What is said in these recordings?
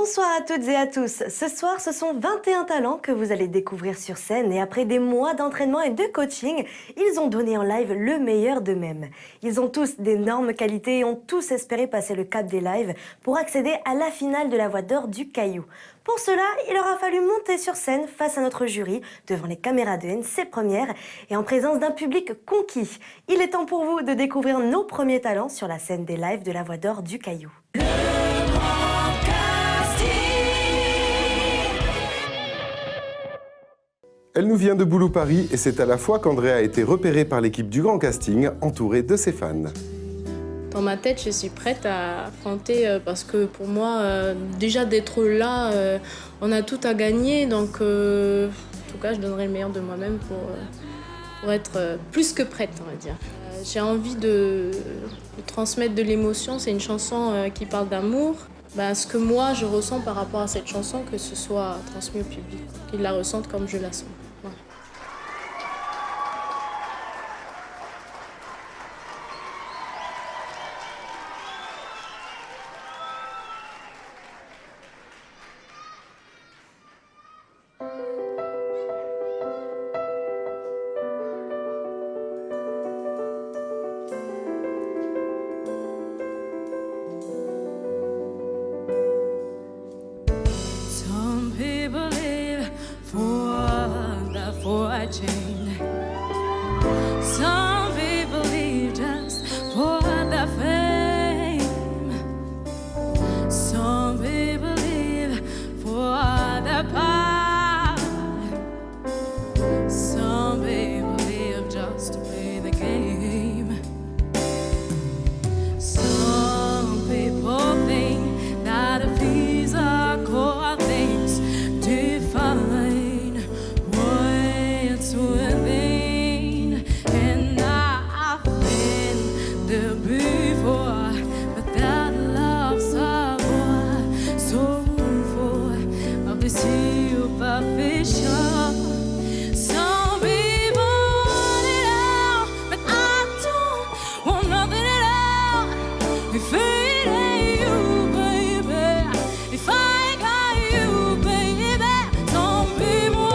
Bonsoir à toutes et à tous. Ce soir, ce sont 21 talents que vous allez découvrir sur scène et après des mois d'entraînement et de coaching, ils ont donné en live le meilleur d'eux-mêmes. Ils ont tous d'énormes qualités et ont tous espéré passer le cap des lives pour accéder à la finale de la Voix d'Or du Caillou. Pour cela, il leur a fallu monter sur scène face à notre jury, devant les caméras de NC Première et en présence d'un public conquis. Il est temps pour vous de découvrir nos premiers talents sur la scène des lives de la Voix d'Or du Caillou. Elle nous vient de Boulou Paris et c'est à la fois qu'Andrea a été repérée par l'équipe du Grand Casting, entourée de ses fans. Dans ma tête, je suis prête à affronter parce que pour moi, déjà d'être là, on a tout à gagner. Donc, en tout cas, je donnerai le meilleur de moi-même pour être plus que prête, on va dire. J'ai envie de transmettre de l'émotion. C'est une chanson qui parle d'amour. Ce que moi, je ressens par rapport à cette chanson, que ce soit transmis au public, qu'ils la ressentent comme je la sens. Voilà. Change. Some people leave just for the fame. Some people leave for the power. Some people live just to play the game. Some people think that if these are core things define within, and I've been there before, but that love's a war so full of the superficial. Some people want it all, but I don't want nothing at all. If it ain't you, baby, if I ain't got you, baby, some people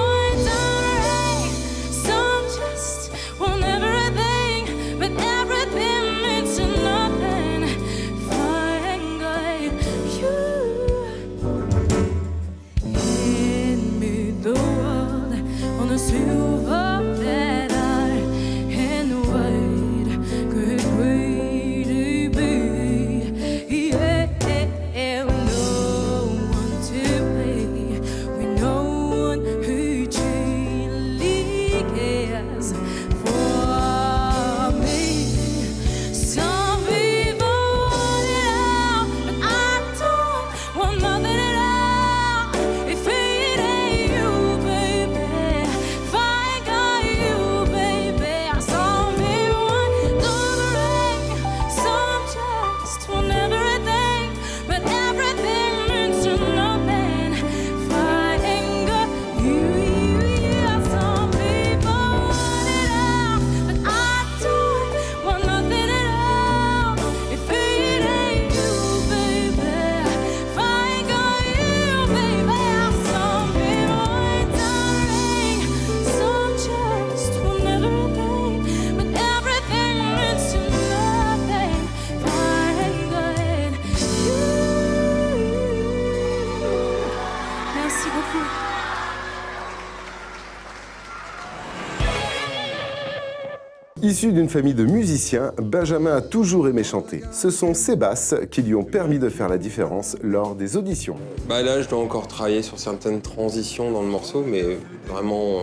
Issu d'une famille de musiciens, Benjamin a toujours aimé chanter. Ce sont ses basses qui lui ont permis de faire la différence lors des auditions. Là, je dois encore travailler sur certaines transitions dans le morceau, mais vraiment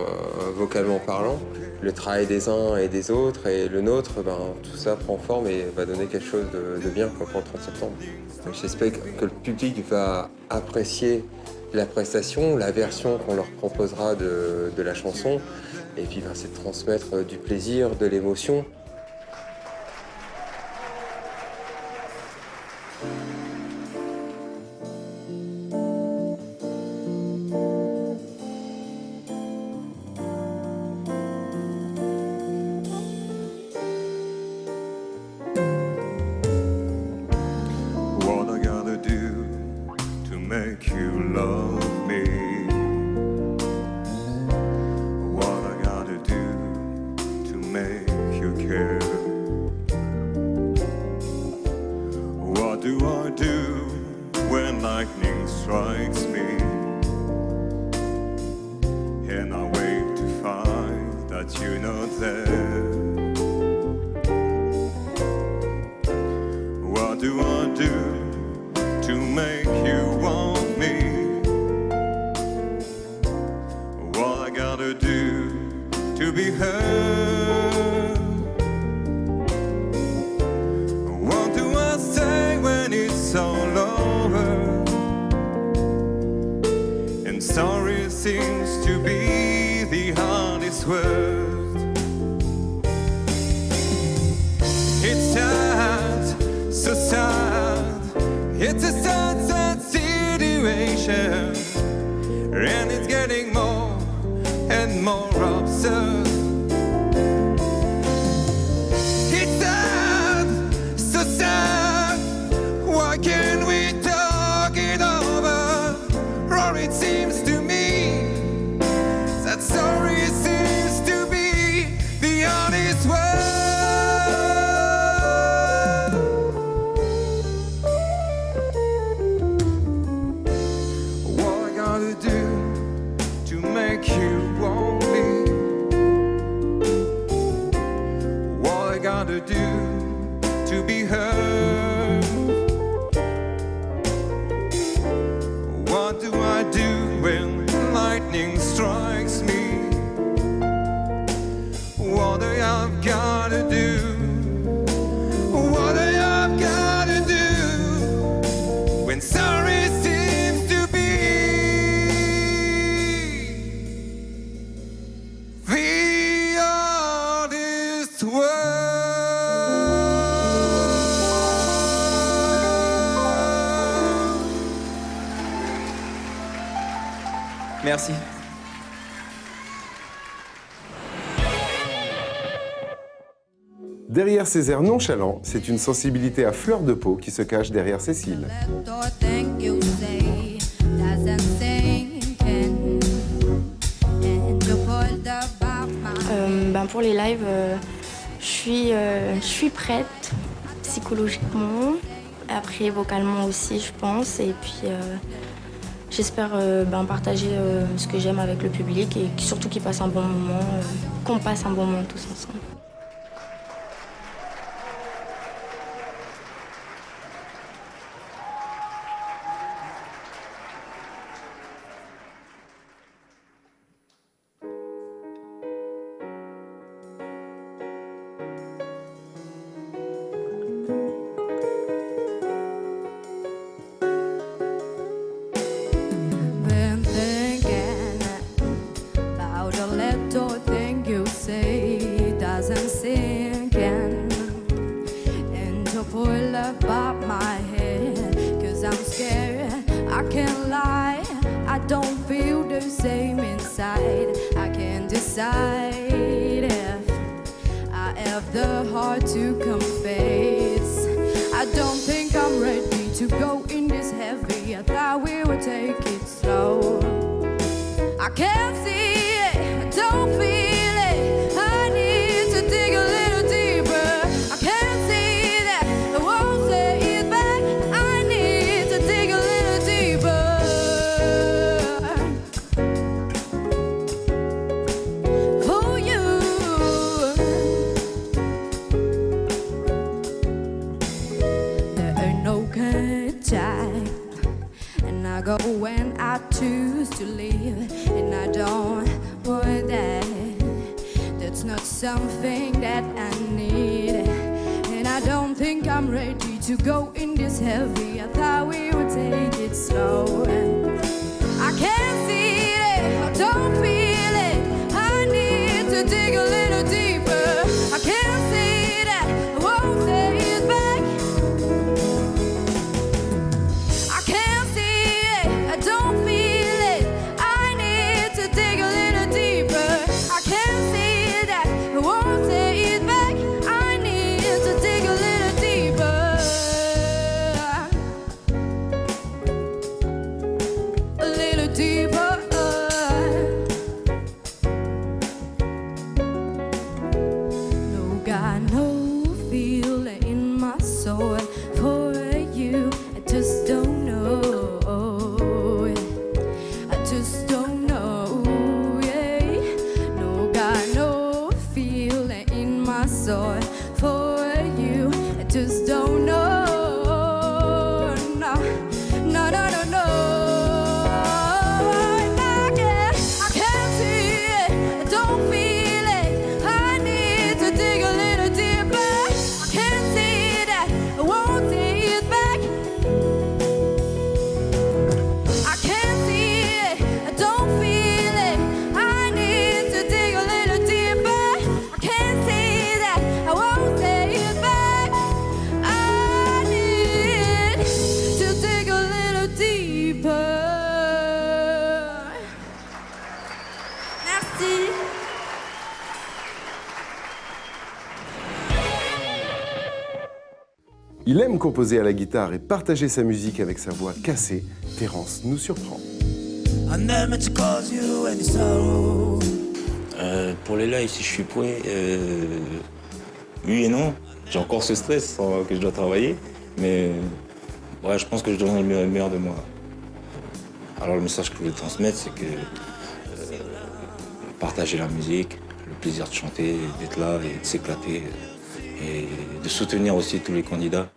vocalement parlant. Le travail des uns et des autres et le nôtre, tout ça prend forme et va donner quelque chose de bien pour le 30 septembre. J'espère que le public va apprécier la prestation, la version qu'on leur proposera de la chanson. Et puis c'est de transmettre du plaisir, de l'émotion. What I gotta do to make you do I do when lightning strikes me? And I wait to find that you're not there. What do I do to make you want me? What I gotta do to be heard? What do I say when it's all over? And sorry seems to be the hardest word. It's sad, so sad. It's a sad, sad situation, and it's getting more and more absurd. It's sad, so sad. Why can't we talk it over? Or it seems to me that sorry seems to be the honest word. What I gotta do to make you want me? What I gotta do to be heard? What do I do when lightning strikes me? What do I've gotta do? What do I've gotta do when sorry seems to be the hardest word? Merci. Derrière ces airs nonchalants, c'est une sensibilité à fleur de peau qui se cache derrière Cécile. Pour les lives, je suis prête psychologiquement, après vocalement aussi je pense, et puis j'espère partager ce que j'aime avec le public et surtout qu'ils passent un bon moment, qu'on passe un bon moment tous ensemble. Been thinking about a little thing you say doesn't sink in into pull above my head, 'cause I'm scared, I can't lie, I don't feel the same inside. I can't decide if I have the heart to confess. I don't think I'm ready to go in this heavy. I thought we would take it slow. I can't see it, I don't feel it. I need to dig a little deeper. I can't see that, I won't say it back. I need to dig a little deeper. For you. There ain't no contact, and I go when I choose to leave, and I don't want that. That's not something that I need, and I don't think I'm ready to go in this heavy. I thought we would take it slow. I can't see it, I don't feel it. I need to dig a little deeper. I can't see that, I won't say it back. I can't see it, I don't feel it. I need to dig a little deeper. I can't see that, I won't say it back. I need to dig a little deeper. A little deeper. No, got no feeling in my soul for you. just don't know. I just don't know. Yeah. No, got no feeling in my soul for you. I just don't know. No, no, no, no, no. I can't see it. I don't feel it. I need to dig a little deeper. I can't see that. I won't take it back. I can't see it. I don't feel it. I need to dig a little deeper. I can't see that. I won't take it back. I need to dig a little deeper. Merci. Il aime composer à la guitare et partager sa musique avec sa voix cassée. Terence nous surprend. I never meant to cause you any sorrow. Pour les lives, si je suis prêt, oui et non. J'ai encore ce stress que je dois travailler, mais ouais, je pense que je donnerai le meilleur de moi. Alors le message que je voulais transmettre, c'est que partager la musique, le plaisir de chanter, d'être là et de s'éclater, et de soutenir aussi tous les candidats.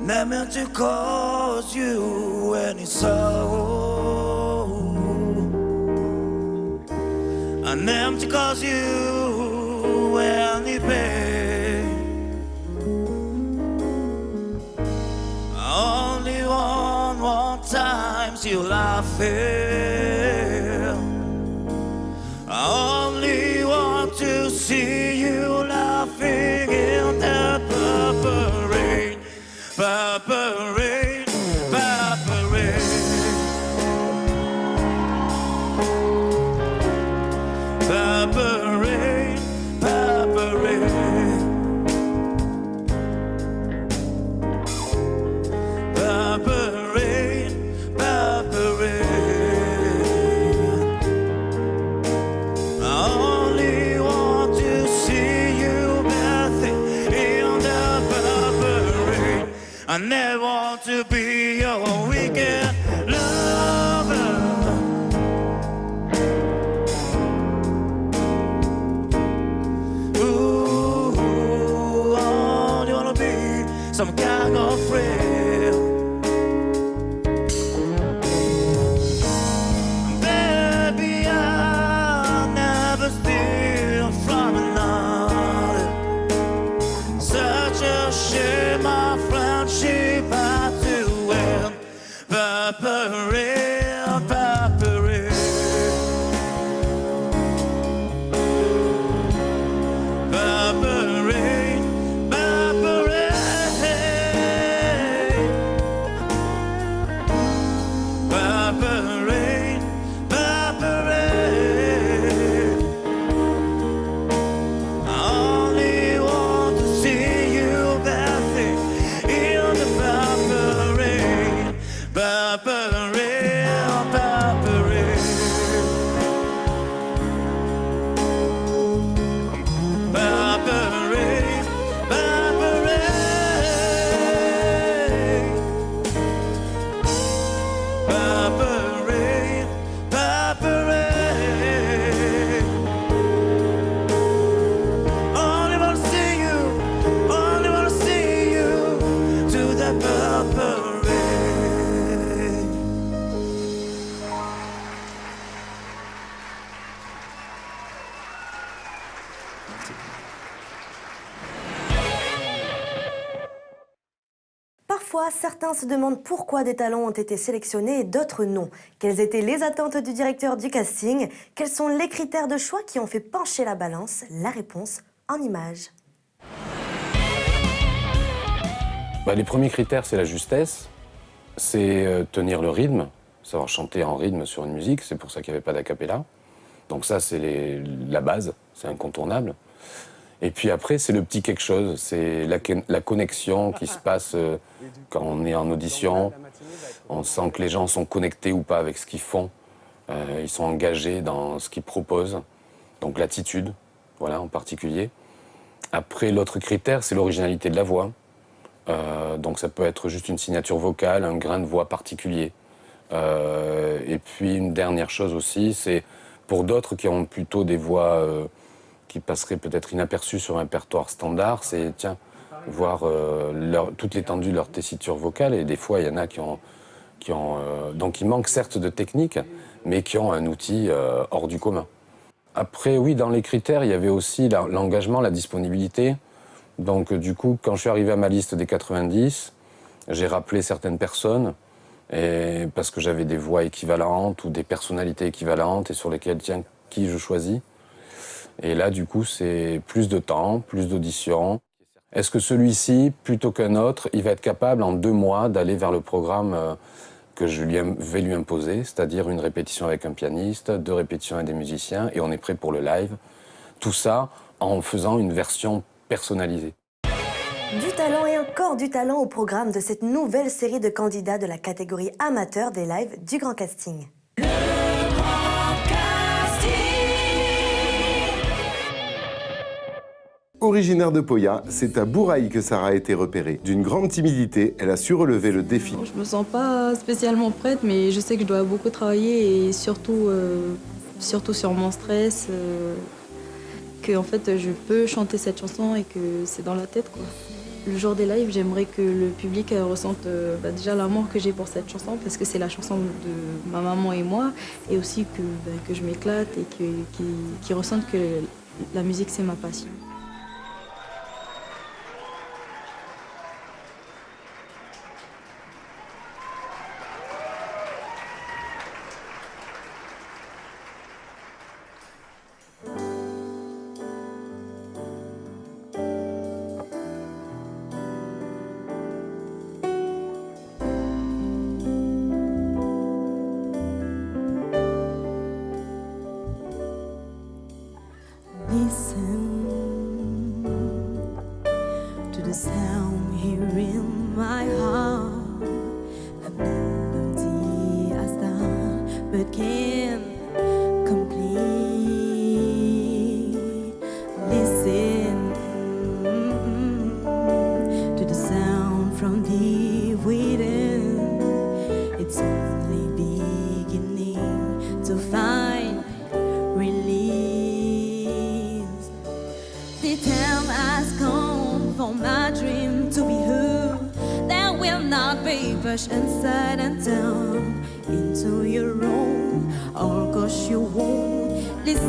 Never meant to cause you any sorrow. I never meant to cause you any pain. I only want one time see you laughing. I only want to see you laughing in the purple rain. Purple rain, purple rain. Purple rain, purple rain. Purple rain, purple rain. I only want to see you bathing in the purple rain. I never want to be your weekend lover. Ooh, I only wanna be some kind of friend. Baby, I'll never steal from another. Such a shame, my friendship had to end. Purple rain, purple rain. Purple rain, purple rain. Purple rain, purple rain. I only want to see you bathing in the purple rain. Purple rain, purple rain. Purple rain, purple rain. Purple rain, purple rain. Only wanna see you, only wanna see you to the purple rain. Parfois, certains se demandent pourquoi des talents ont été sélectionnés et d'autres non. Quelles étaient les attentes du directeur du casting? Quels sont les critères de choix qui ont fait pencher la balance? La réponse en images. Les premiers critères, c'est la justesse, c'est tenir le rythme, savoir chanter en rythme sur une musique, c'est pour ça qu'il n'y avait pas d'acapella. Donc ça, c'est la base, c'est incontournable. Et puis après, c'est le petit quelque chose, c'est la connexion qui se passe quand on est en audition. On sent que les gens sont connectés ou pas avec ce qu'ils font. Ils sont engagés dans ce qu'ils proposent. Donc l'attitude, voilà, en particulier. Après, l'autre critère, c'est l'originalité de la voix. Donc ça peut être juste une signature vocale, un grain de voix particulier. Et puis une dernière chose aussi, c'est pour d'autres qui ont plutôt des voix qui passeraient peut-être inaperçues sur un répertoire standard, c'est tiens, voir toute l'étendue de leur tessiture vocale. Et des fois, il y en a qui ont donc il manque certes de technique, mais qui ont un outil hors du commun. Après, oui, dans les critères, il y avait aussi l'engagement, la disponibilité. Donc du coup, quand je suis arrivé à ma liste des 90, j'ai rappelé certaines personnes, parce que j'avais des voix équivalentes ou des personnalités équivalentes et sur lesquelles, tiens, qui je choisis. Et là, du coup, c'est plus de temps, plus d'auditions. Est-ce que celui-ci, plutôt qu'un autre, il va être capable en 2 mois d'aller vers le programme que je vais lui imposer, c'est-à-dire une répétition avec un pianiste, 2 répétitions avec des musiciens, et on est prêt pour le live. Tout ça en faisant une version personnalisée. Du talent et encore du talent au programme de cette nouvelle série de candidats de la catégorie amateur des lives du Grand Casting. Originaire de Poya, c'est à Bourail que Sarah a été repérée. D'une grande timidité, elle a su relever le défi. Je me sens pas spécialement prête, mais je sais que je dois beaucoup travailler et surtout sur mon stress, que en fait je peux chanter cette chanson et que c'est dans la tête, quoi. Le jour des lives, j'aimerais que le public ressente déjà l'amour que j'ai pour cette chanson, parce que c'est la chanson de ma maman et moi, et aussi que je m'éclate et qu'ils ressentent que la musique c'est ma passion. To the sound here in my heart, a melody I start but can't complete. Listen to the sound from deep within. It's only beginning to find release. The time has come for my dream to be heard. That will not be pushed inside and down into your own, all 'cause you won't listen.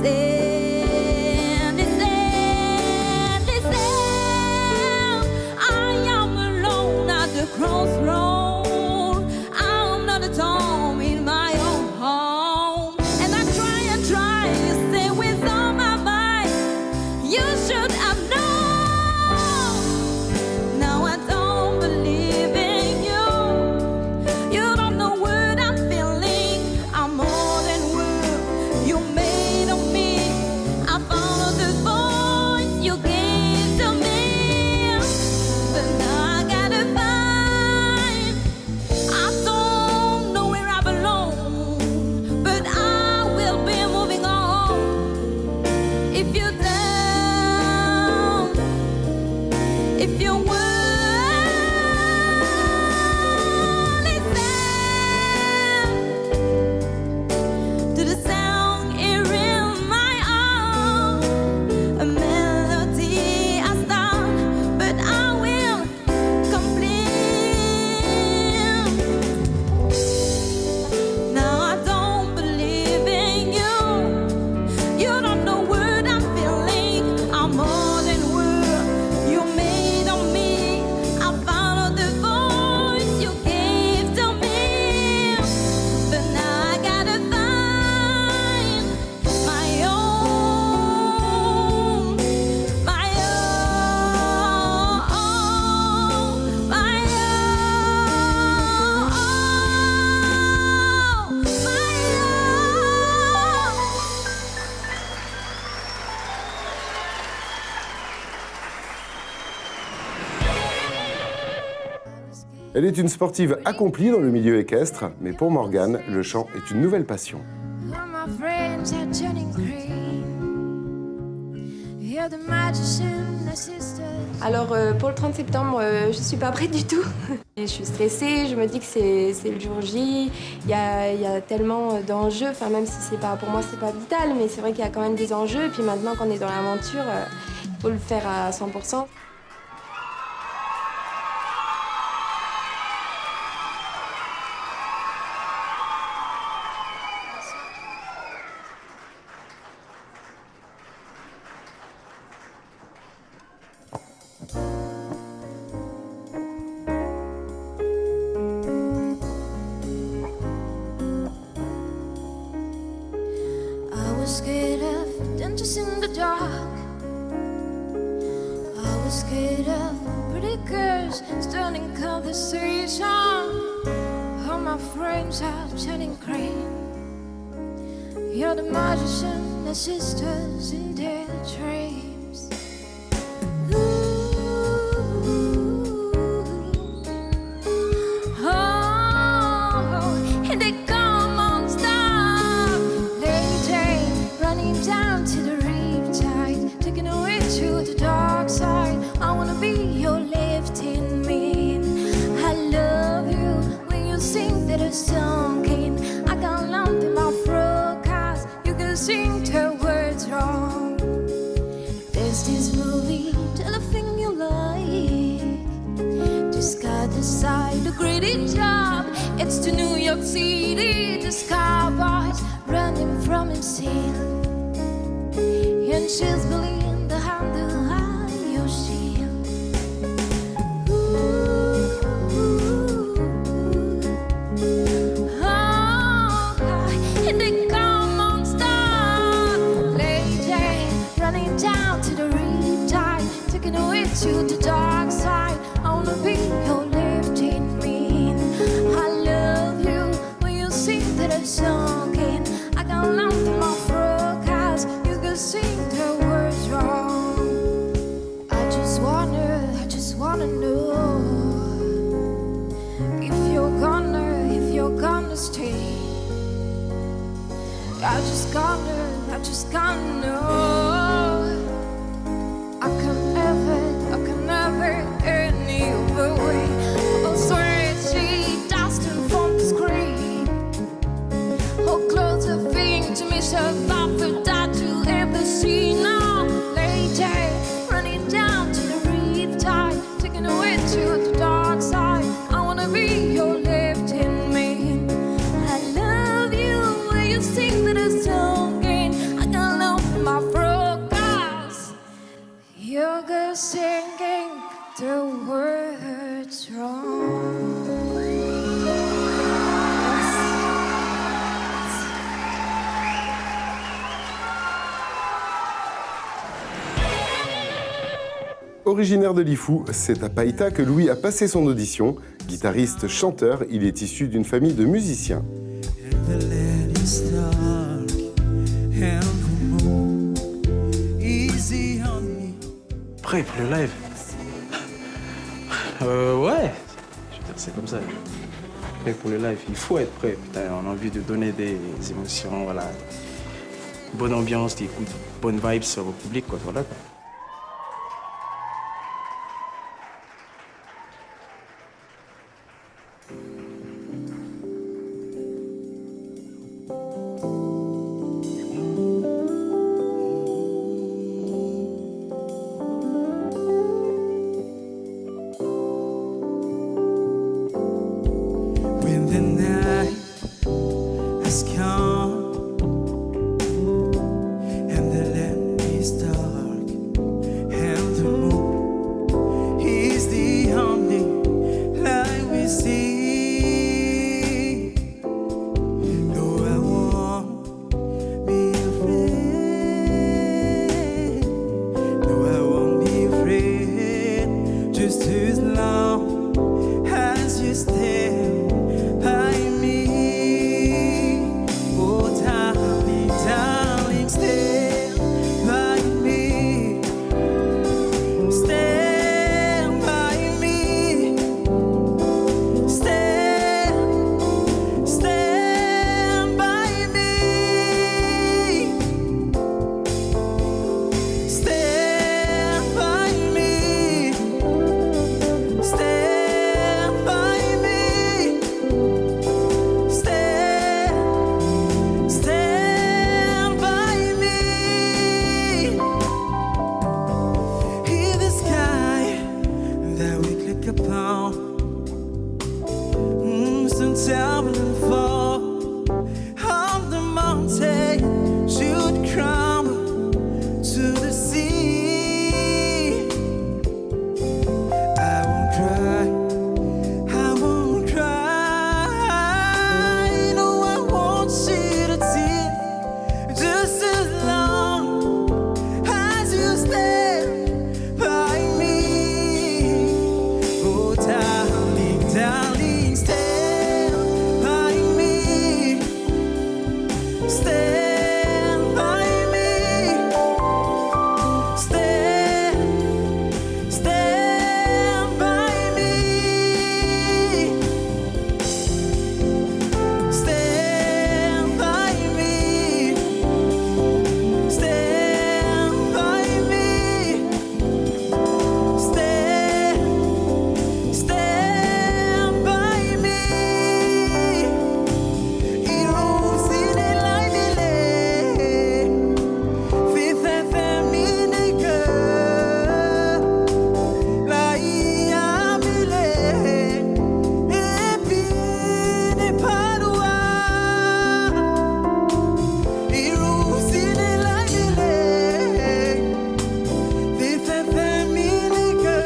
I am alone at the crossroad. I'm not at home in my own home, and I try to stay with all my might. You should have known. Now I don't believe in you. You don't know what I'm feeling. I'm more than what you made of me. I follow the voice you gave to me, but now I gotta find Elle est une sportive accomplie dans le milieu équestre, mais pour Morgane, le chant est une nouvelle passion. All my friends are turning green. You're the magician, the sisters. Alors pour le 30 septembre, je suis pas prête du tout. Et je suis stressée, je me dis que c'est le jour J. Il y a tellement d'enjeux, enfin même si c'est pas, pour moi c'est pas vital, mais c'est vrai qu'il y a quand même des enjeux. Et puis maintenant qu'on est dans l'aventure, il faut le faire à 100%. I was scared of dentists in the dark. I was scared of pretty girls starting conversation. All my friends are turning green. You're the magician, the sisters in their dreams. And they come on stop. Lady, running down to the riptide, taking away to the dark side. I wanna be your lifting me. I love you when you sing that a song in. I got a lump in my throat 'cause you can sing the words wrong. There's this movie, tell a thing you like. Just got decide a greedy job. It's to New York City, the cowboys running from himself. And she's believing the handle on your shield. And they come on stop. Lady, running down to the riptide, taking away to the dark side. I wanna be your lifting me. I love you when you sing that song in. I got a lump in my throat 'cause you can sing the words wrong. I just wanna know if you're gonna stay. I just gonna know. I can never any other way. Oh, swear she dusting from the screen. Hold close a thing to me, so about the that you ever see now. Lady, running down to the riptide, taking away to the dark side. I wanna be your lifting me. I love you when you sing that song in. I got love in my throat 'cause you're good singing the words wrong. Originaire de Lifou, c'est à Païta que Louis a passé son audition. Guitariste, chanteur, il est issu d'une famille de musiciens. The land is dark and the moon easy on me. Prêt pour le live? Ouais. Je veux dire, c'est comme ça. Prêt pour le live, il faut être prêt. Putain, on a envie de donner des émotions, voilà. Bonne ambiance, t'écoutes, bonne vibes au public, quoi, voilà, quoi. When the night has come and the land is dark and the moon is the only light we see. down and fall. On the mountain should crumble to the sea. I won't cry, I won't cry. No, I won't shed a tear. Just as long as you stand by me. Oh, darling, darling, stand by me. Stand by me. Stand by me. Stand by me. Stand by me. Stand by me. Irosine lainile, fife feminike, la iamile, epine padua. Irosine lainile, fife feminike,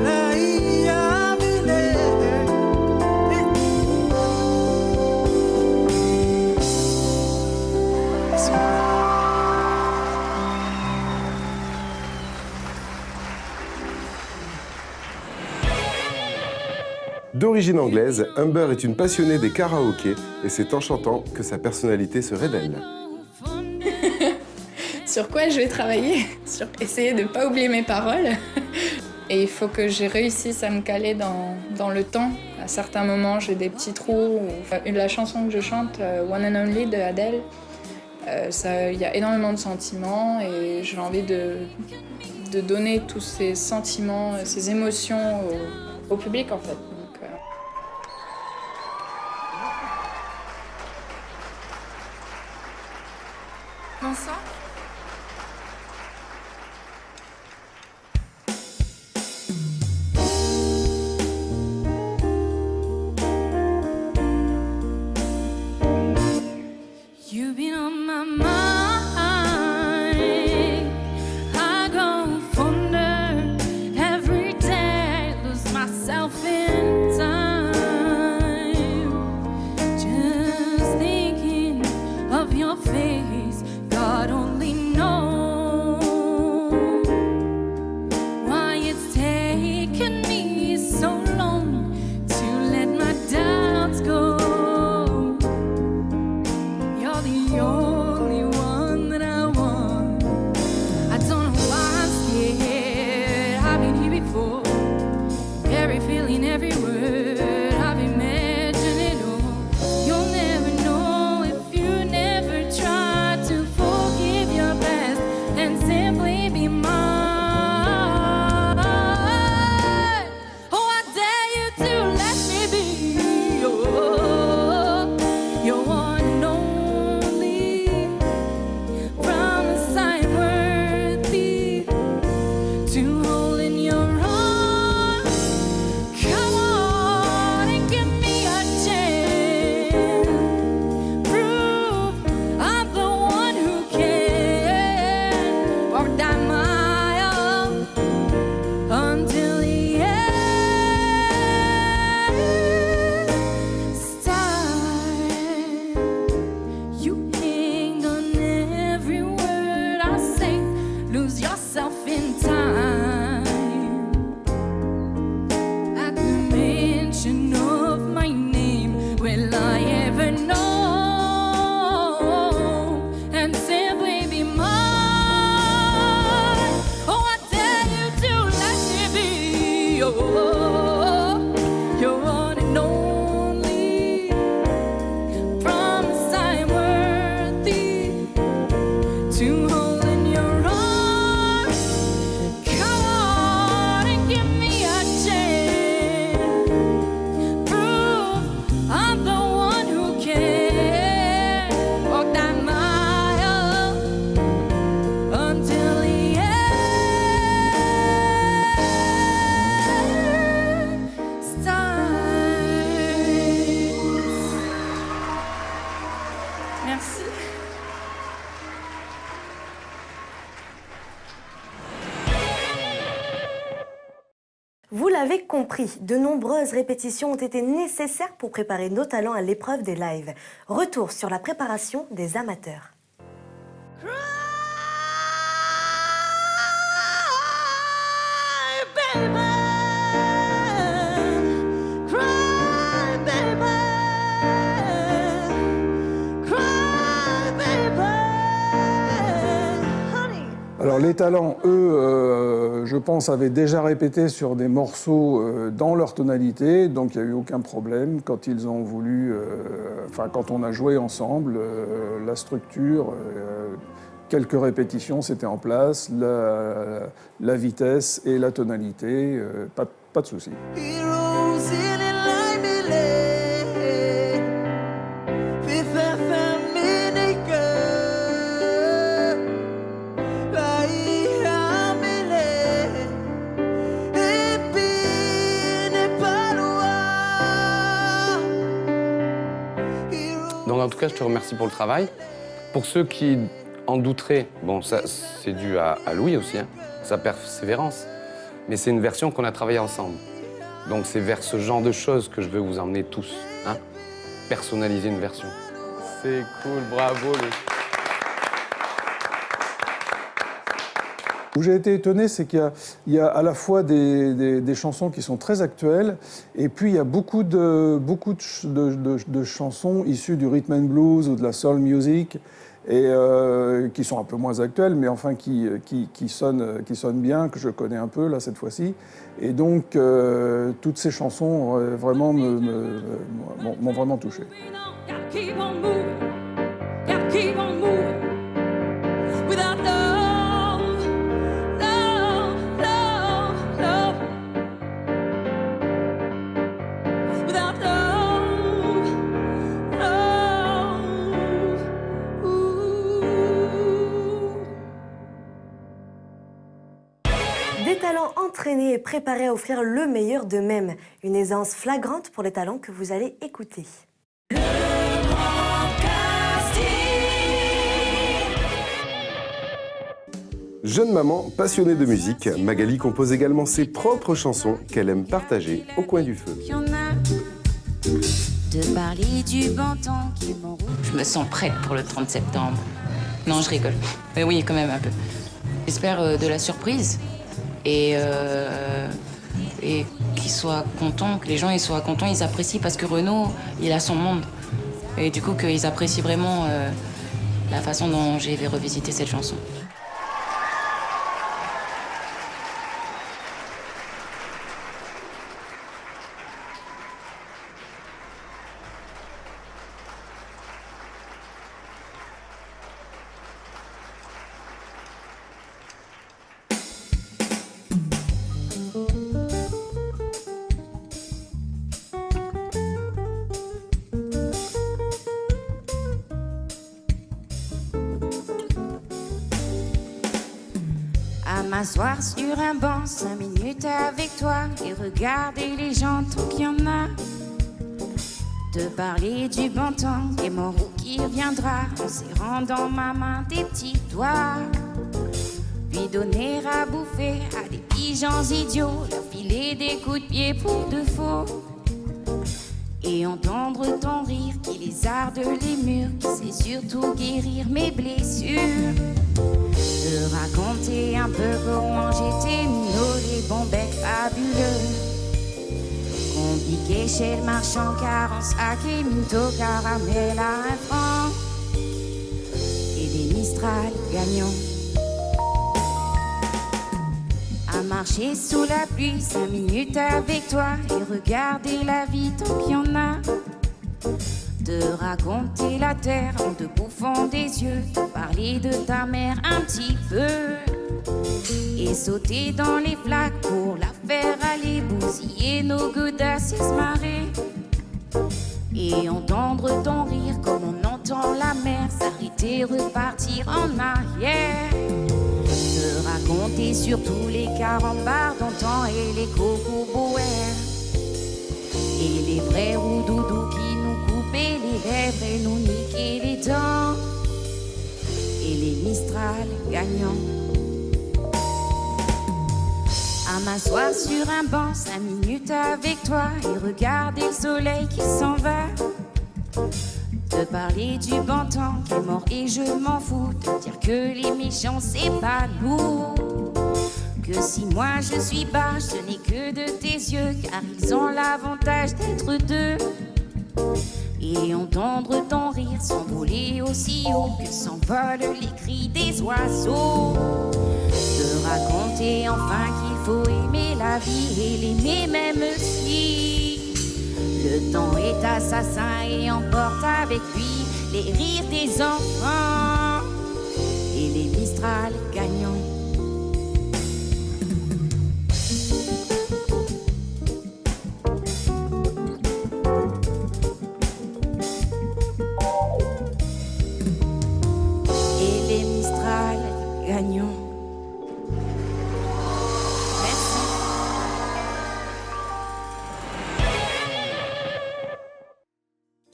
la iamile. D'origine anglaise, Humber est une passionnée des karaokés et c'est en chantant que sa personnalité se révèle. Sur quoi je vais travailler? Sur essayer de ne pas oublier mes paroles. Et il faut que je réussisse à me caler dans le temps. À certains moments, j'ai des petits trous. La chanson que je chante, One and Only de Adele, il y a énormément de sentiments et j'ai envie de donner tous ces sentiments, ces émotions au public en fait. Donc, Bonsoir. You've been on my mind. I go fonder every day, lose myself in time. Just thinking of your face, God only knows why it's taken me so long to let my doubts go. You're the only one that I want. I don't know why I'm scared. I've been here before. Every feeling, every word, I've imagined it all. You'll never know if you never try to forgive your past and simply be mine. Oh, I dare you to let me be your one and only. Promise I'm worthy to hold in your arms. Come on. l'avez compris, de nombreuses répétitions ont été nécessaires pour préparer nos talents à l'épreuve des lives. Retour sur la préparation des amateurs. Alors les talents, eux, je pense, avaient déjà répété sur des morceaux dans leur tonalité, donc il n'y a eu aucun problème quand ils ont voulu, quand on a joué ensemble, la structure, quelques répétitions, c'était en place, la vitesse et la tonalité, pas de souci. Donc en tout cas, je te remercie pour le travail. Pour ceux qui en douteraient, bon, ça c'est dû à Louis aussi, hein, sa persévérance. Mais c'est une version qu'on a travaillée ensemble. Donc c'est vers ce genre de choses que je veux vous emmener tous, hein, personnaliser une version. C'est cool, bravo Louis. Où j'ai été étonné, c'est qu'il y a à la fois des chansons qui sont très actuelles, et puis il y a beaucoup de chansons issues du rhythm and blues ou de la soul music, et qui sont un peu moins actuelles, mais enfin qui sonnent bien, que je connais un peu là cette fois-ci. Et donc toutes ces chansons vraiment m'ont vraiment touché. Des talents entraînés et préparés à offrir le meilleur d'eux-mêmes. Une aisance flagrante pour les talents que vous allez écouter. Jeune maman passionnée de musique, Magali compose également ses propres chansons qu'elle aime partager au coin du feu. De parler du bon temps qui m'enroule. Je me sens prête pour le 30 septembre. Non, je rigole. Mais oui, quand même un peu. J'espère de la surprise et qu'ils soient contents, que les gens ils soient contents, ils apprécient parce que Renaud, il a son monde. Et du coup, qu'ils apprécient vraiment la façon dont j'ai revisité cette chanson. M'asseoir sur un banc 5 minutes avec toi et regarder les gens tant qu'il y en a. Te parler du bon temps et mon roux qui reviendra en serrant dans ma main tes petits doigts. Lui donner à bouffer à des pigeons idiots, leur filer des coups de pied pour de faux. Et entendre ton rire qui lézarde les murs, qui sait surtout guérir mes blessures. Te raconter un peu comment j'étais minot, les bons becs fabuleux. Compliqué chez le marchand, car en sac et minto, caramel à 1 franc. Et des Mistral gagnants. À marcher sous la pluie 5 minutes avec toi et regarder la vie tant qu'il y en a. Te raconter la terre en te bouffant des yeux, te parler de ta mère un petit peu et sauter dans les flaques pour la faire aller bousiller nos godasses et se marrer et entendre ton rire comme on entend la mer s'arrêter, repartir en arrière. Te raconter surtout les carambars d'antan et les coco-boers et les vrais roudoudous qui nous coupaient les lèvres et nous niquaient les dents et les Mistral gagnants. À m'asseoir sur un banc 5 minutes avec toi et regarder le soleil qui s'en va. De parler du bon temps qui est mort et je m'en fous. De dire que les méchants c'est pas nous. Que si moi je suis bas, ce n'est que de tes yeux, car ils ont l'avantage d'être deux. Et entendre ton rire s'envoler aussi haut que s'envolent les cris des oiseaux. De raconter enfin qu'il faut aimer la vie et l'aimer même si le temps est assassin et emporte avec lui les rires des enfants et les Mistral gagnants.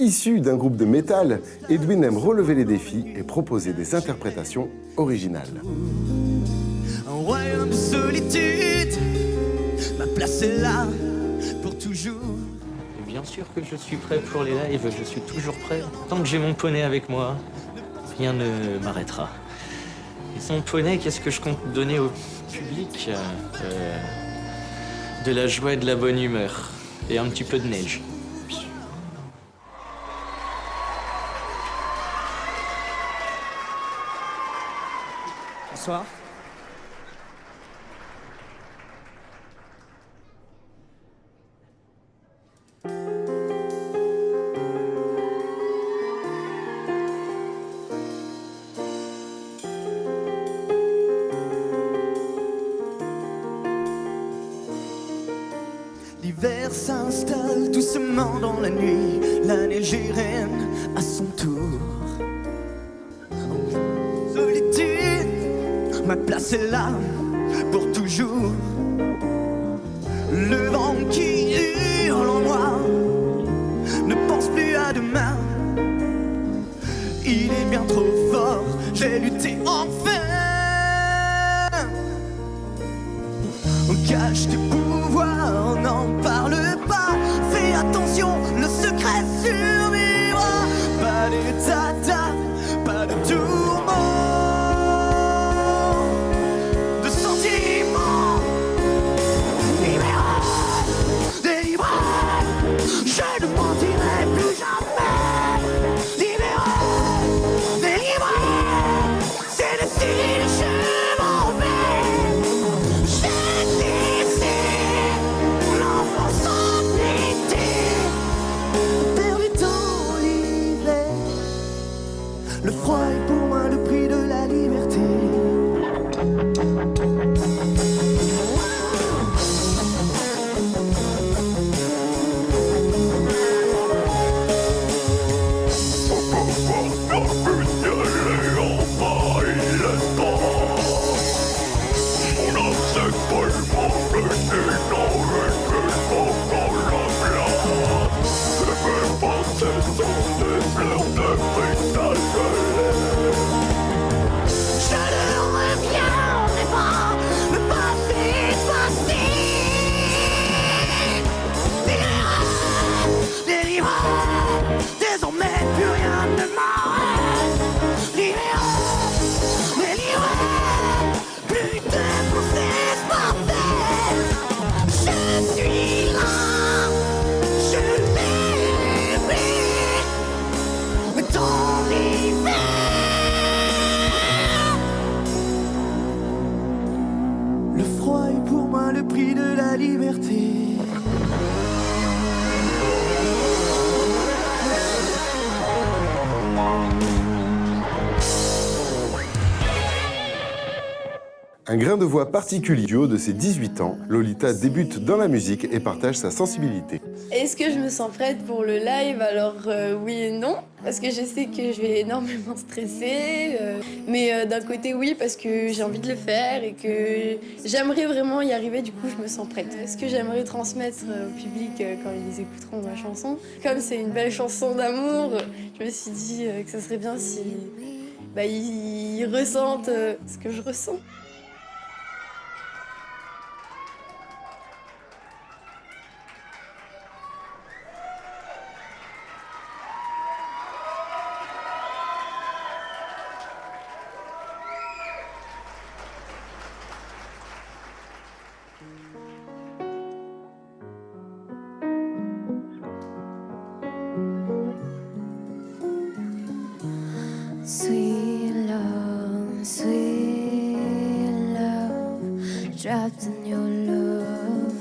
Issu d'un groupe de métal, Edwin aime relever les défis et proposer des interprétations originales. Un royaume de solitude, ma place est là pour toujours. Bien sûr que je suis prêt pour les lives, je suis toujours prêt. Tant que j'ai mon poney avec moi, rien ne m'arrêtera. Et son poney, qu'est-ce que je compte donner au public? De la joie et de la bonne humeur. Et un petit peu de neige. Bonsoir. L'hiver s'installe doucement dans la nuit, la neige est reine à son tour. Solitude, ma place est là pour toujours. Le vent qui hurle en moi ne pense plus à demain. Il est bien trop fort, j'ai lutté enfin. On cache tes pouvoirs, on n'en parle pas. Fais attention, le secret survivra. Pas de tata, pas de tourment, de sentiments. Libéré, délivré, je ne mentirai plus jamais. Libéré, délivré, c'est le style, je m'en vais. Le froid est pour moi le prix de la liberté. Désormais plus rien ne m'arrête. Libéré, délivré, plus de process parfait. Je suis là, je l'ai vu dans l'hiver. Le froid est pour moi le prix de la liberté. Un grain de voix particulier du haut de ses 18 ans, Lolita débute dans la musique et partage sa sensibilité. Est-ce que je me sens prête pour le live? Alors oui et non, parce que je sais que je vais énormément stresser. Mais d'un côté oui, parce que j'ai envie de le faire et que j'aimerais vraiment y arriver, du coup je me sens prête. Est-ce que j'aimerais transmettre au public quand ils écouteront ma chanson? Comme c'est une belle chanson d'amour, je me suis dit que ça serait bien si ils ressentent ce que je ressens. Sweet love, trapped in your love.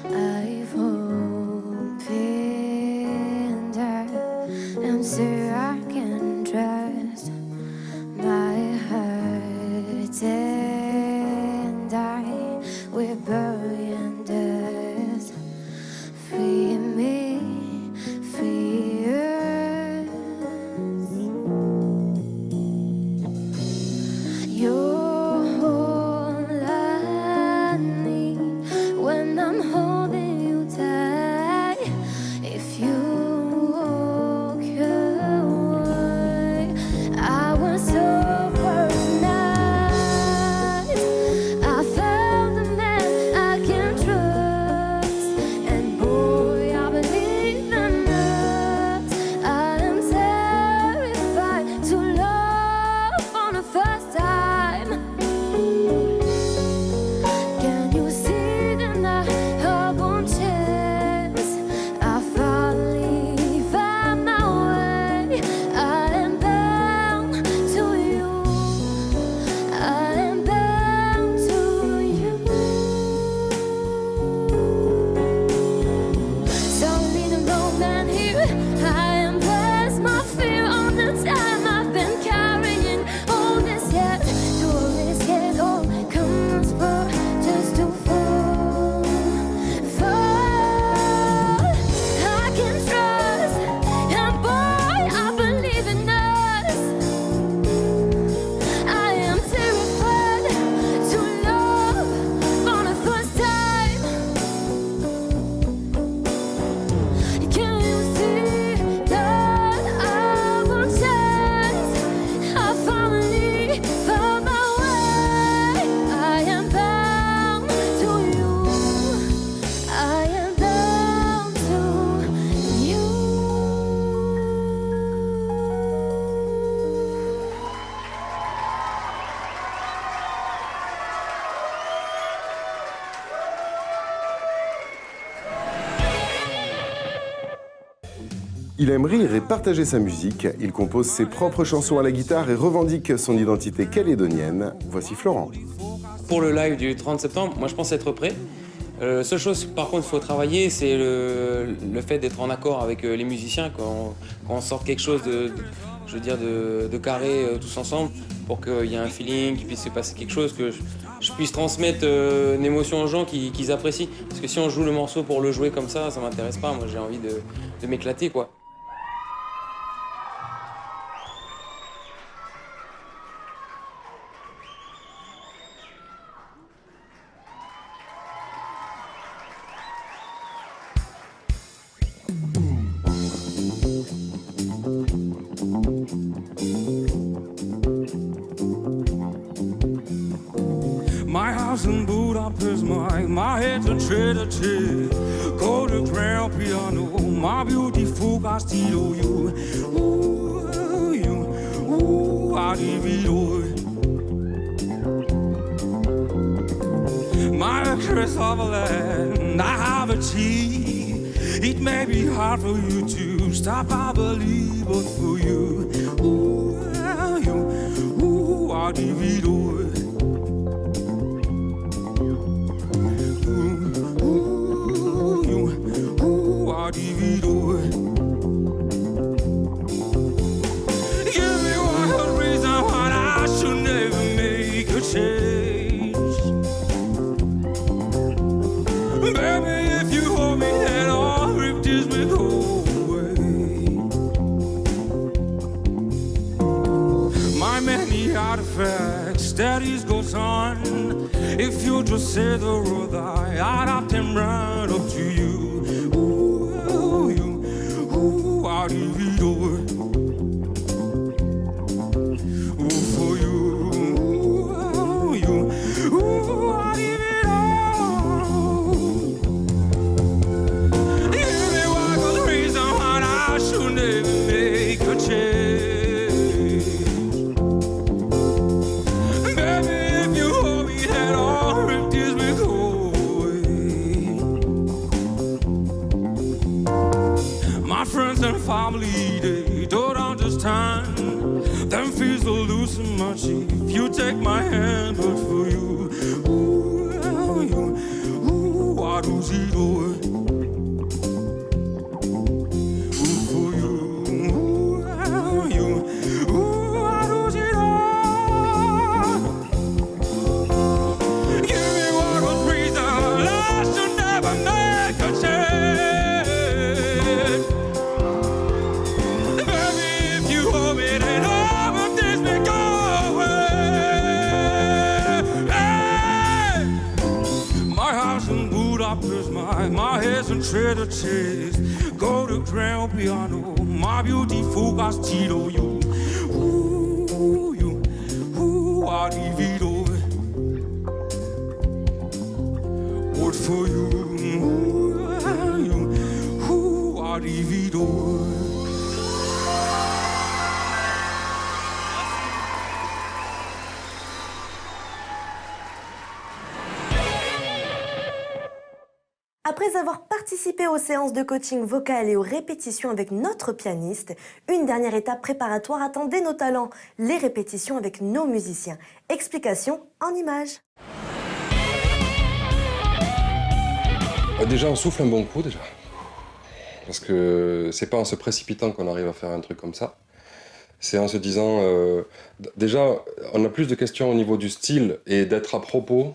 I've opened up, and so I can trust my heart and I will bury in dust. Free me, free us. You're all I need when I'm holding you tight. If you walk away, I was so personal. I found a man I can trust, and boy, I believe in us. I am terrified to love for the first time. Can you see that I have one chance? I finally found my way. I am bound to you. I am bound to you. So leave the road man here. I am past my fear on the time I've been carrying all this yet. To risk it all comes for just to fall. I can trust, and boy, I believe in us. I am terrified to love for the first time. Can you see that I want chance? I finally found my way. I am bound to you. I am bound to you. Il aime rire et partager sa musique. Il compose ses propres chansons à la guitare et revendique son identité calédonienne. Voici Florent. Pour le live du 30 septembre, moi je pense être prêt. Seule chose par contre il faut travailler, c'est le fait d'être en accord avec les musiciens, quand on sorte quelque chose de carré tous ensemble, pour qu'il y ait un feeling, qu'il puisse se passer quelque chose, que je puisse transmettre une émotion aux gens qu'ils apprécient. Parce que si on joue le morceau pour le jouer comme ça m'intéresse pas. Moi j'ai envie de m'éclater, quoi. My house in Budapest, my head's a treasure. Go to grand piano, my beautiful Castillo, you, I divido. My actress of a land, I have a tea. It may be hard for you to stop, I believe, but for you, I divido. Give me one good reason why I should never make a change. Baby, if you hold me, then all rifts will go away. My many artifacts, studies goes on. If you just say the word, I'd have them right up to you. I divido. For you, I divido. Give me one good reason why I should never make a change. Baby, if you hold me, then all rifts will go away. My friends and family, they don't understand. Them fears will loosen my cheek. If you take my hand, but for you, ooh, I lose it all. For you, ooh, I lose it all. Give me one good reason, last to never make a change. Baby, if you hold me, then all of this may go away. Hey! My house in Budapest, my head's in treasure chest. Go to Grand Piano, my beautiful Castillo, you, I leave it all. What for you, I leave it all. Après avoir participé aux séances de coaching vocal et aux répétitions avec notre pianiste, une dernière étape préparatoire attendait nos talents, les répétitions avec nos musiciens. Explication en images. Déjà, on souffle un bon coup, déjà. Parce que c'est pas en se précipitant qu'on arrive à faire un truc comme ça. C'est en se disant... déjà, on a plus de questions au niveau du style et d'être à propos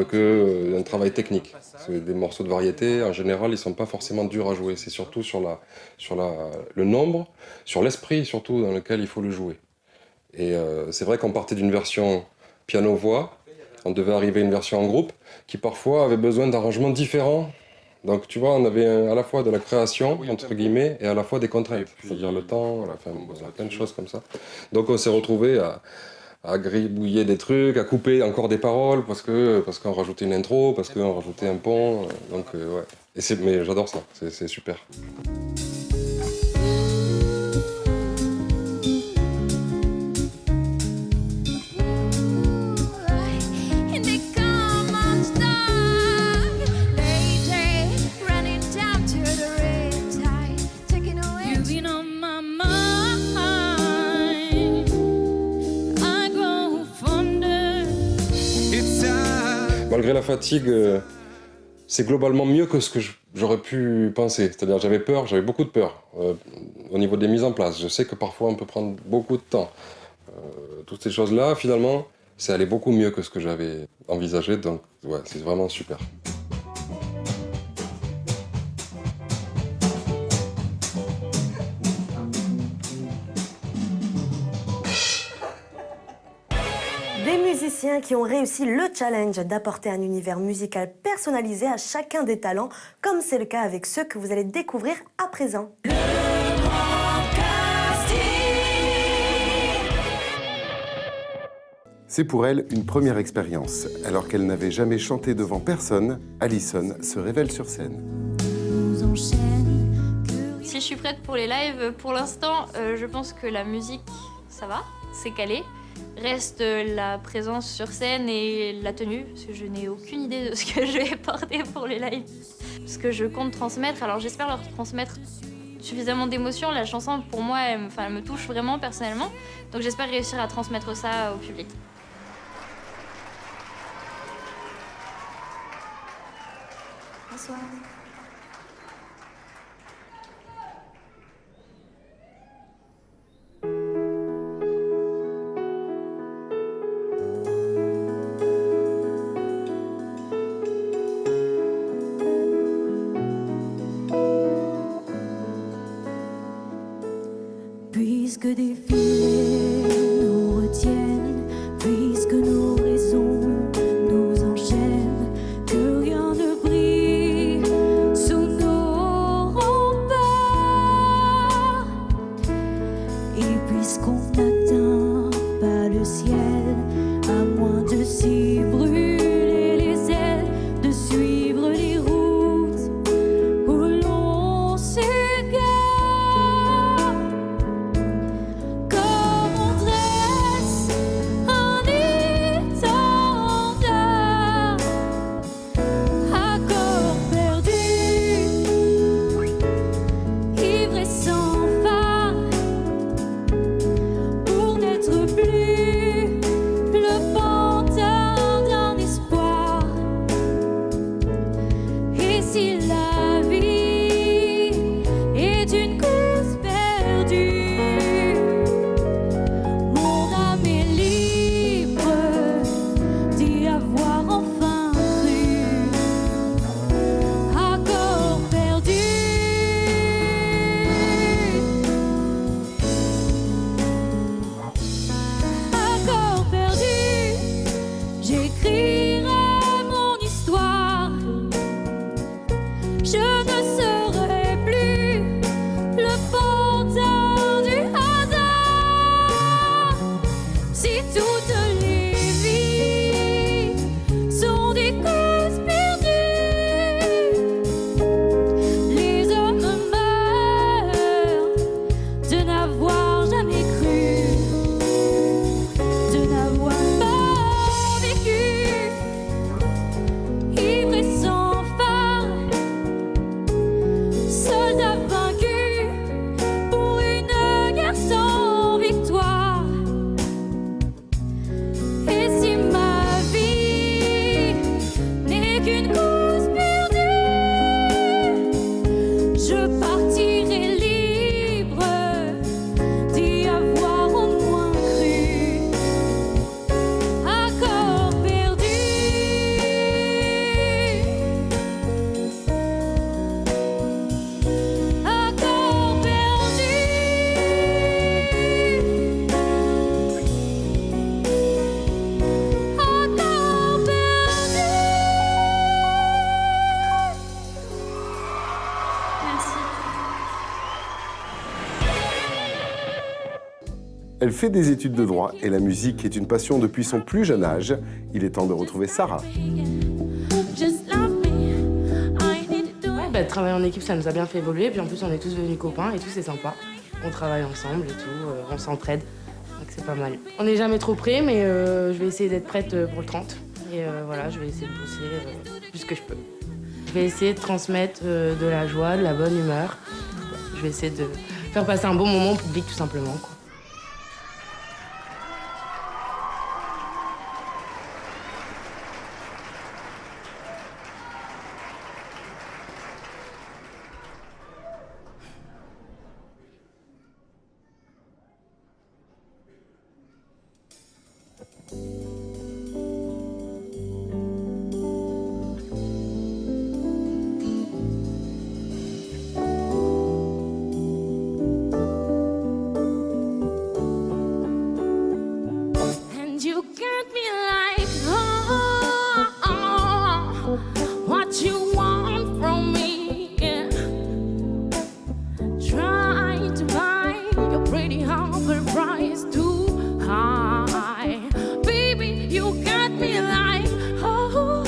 qu'un travail technique. Des morceaux de variété, en général, ils sont pas forcément durs à jouer. C'est surtout sur le nombre, sur l'esprit surtout dans lequel il faut le jouer. Et c'est vrai qu'on partait d'une version piano-voix, on devait arriver à une version en groupe qui parfois avait besoin d'arrangements différents. Donc tu vois, on avait à la fois de la création, entre guillemets, et à la fois des contraintes. C'est-à-dire le temps, enfin, plein de choses comme ça. Donc on s'est retrouvés à gribouiller des trucs, à couper encore des paroles, parce qu'on rajoutait une intro, parce qu'on rajoutait un pont. Donc ouais. Mais j'adore ça, c'est super. Malgré la fatigue, c'est globalement mieux que ce que j'aurais pu penser. C'est-à-dire j'avais peur, j'avais beaucoup de peur au niveau des mises en place. Je sais que parfois on peut prendre beaucoup de temps. Toutes ces choses-là, finalement, c'est allé beaucoup mieux que ce que j'avais envisagé. Donc ouais, c'est vraiment super. Des musiciens qui ont réussi le challenge d'apporter un univers musical personnalisé à chacun des talents, comme c'est le cas avec ceux que vous allez découvrir à présent. C'est pour elle une première expérience. Alors qu'elle n'avait jamais chanté devant personne, Alison se révèle sur scène. Si je suis prête pour les lives, pour l'instant, je pense que la musique, ça va, c'est calé. Reste la présence sur scène et la tenue, parce que je n'ai aucune idée de ce que je vais porter pour les lives. Ce que je compte transmettre, alors j'espère leur transmettre suffisamment d'émotions. La chanson, pour moi, elle me touche vraiment personnellement. Donc j'espère réussir à transmettre ça au public. Bonsoir. Puisque des filets nous retiennent, puisque nos raisons nous enchaînent, que rien ne brille sous nos remparts. Et puisqu'on n'atteint pas le ciel, à moins de s'y brûler les ailes, de suivre les routes où l'on s'égare. Comme on je partirai libre d'y avoir au moins cru. Accord perdu. Accord perdu. Accord perdu. Merci. Elle fait des études de droit et la musique est une passion depuis son plus jeune âge. Il est temps de retrouver Sarah. Just love me. I need to do it. Bah, travailler en équipe, ça nous a bien fait évoluer. Puis en plus, on est tous devenus copains et tout, c'est sympa. On travaille ensemble et tout, on s'entraide. Donc c'est pas mal. On n'est jamais trop près, mais je vais essayer d'être prête pour le 30. Et voilà, je vais essayer de bosser plus que je peux. Je vais essayer de transmettre de la joie, de la bonne humeur. Je vais essayer de faire passer un bon moment au public, tout simplement, quoi. And you got me like, oh, what you want from me? Yeah. Trying to buy your pretty humble price too high. Baby, you got me like, oh,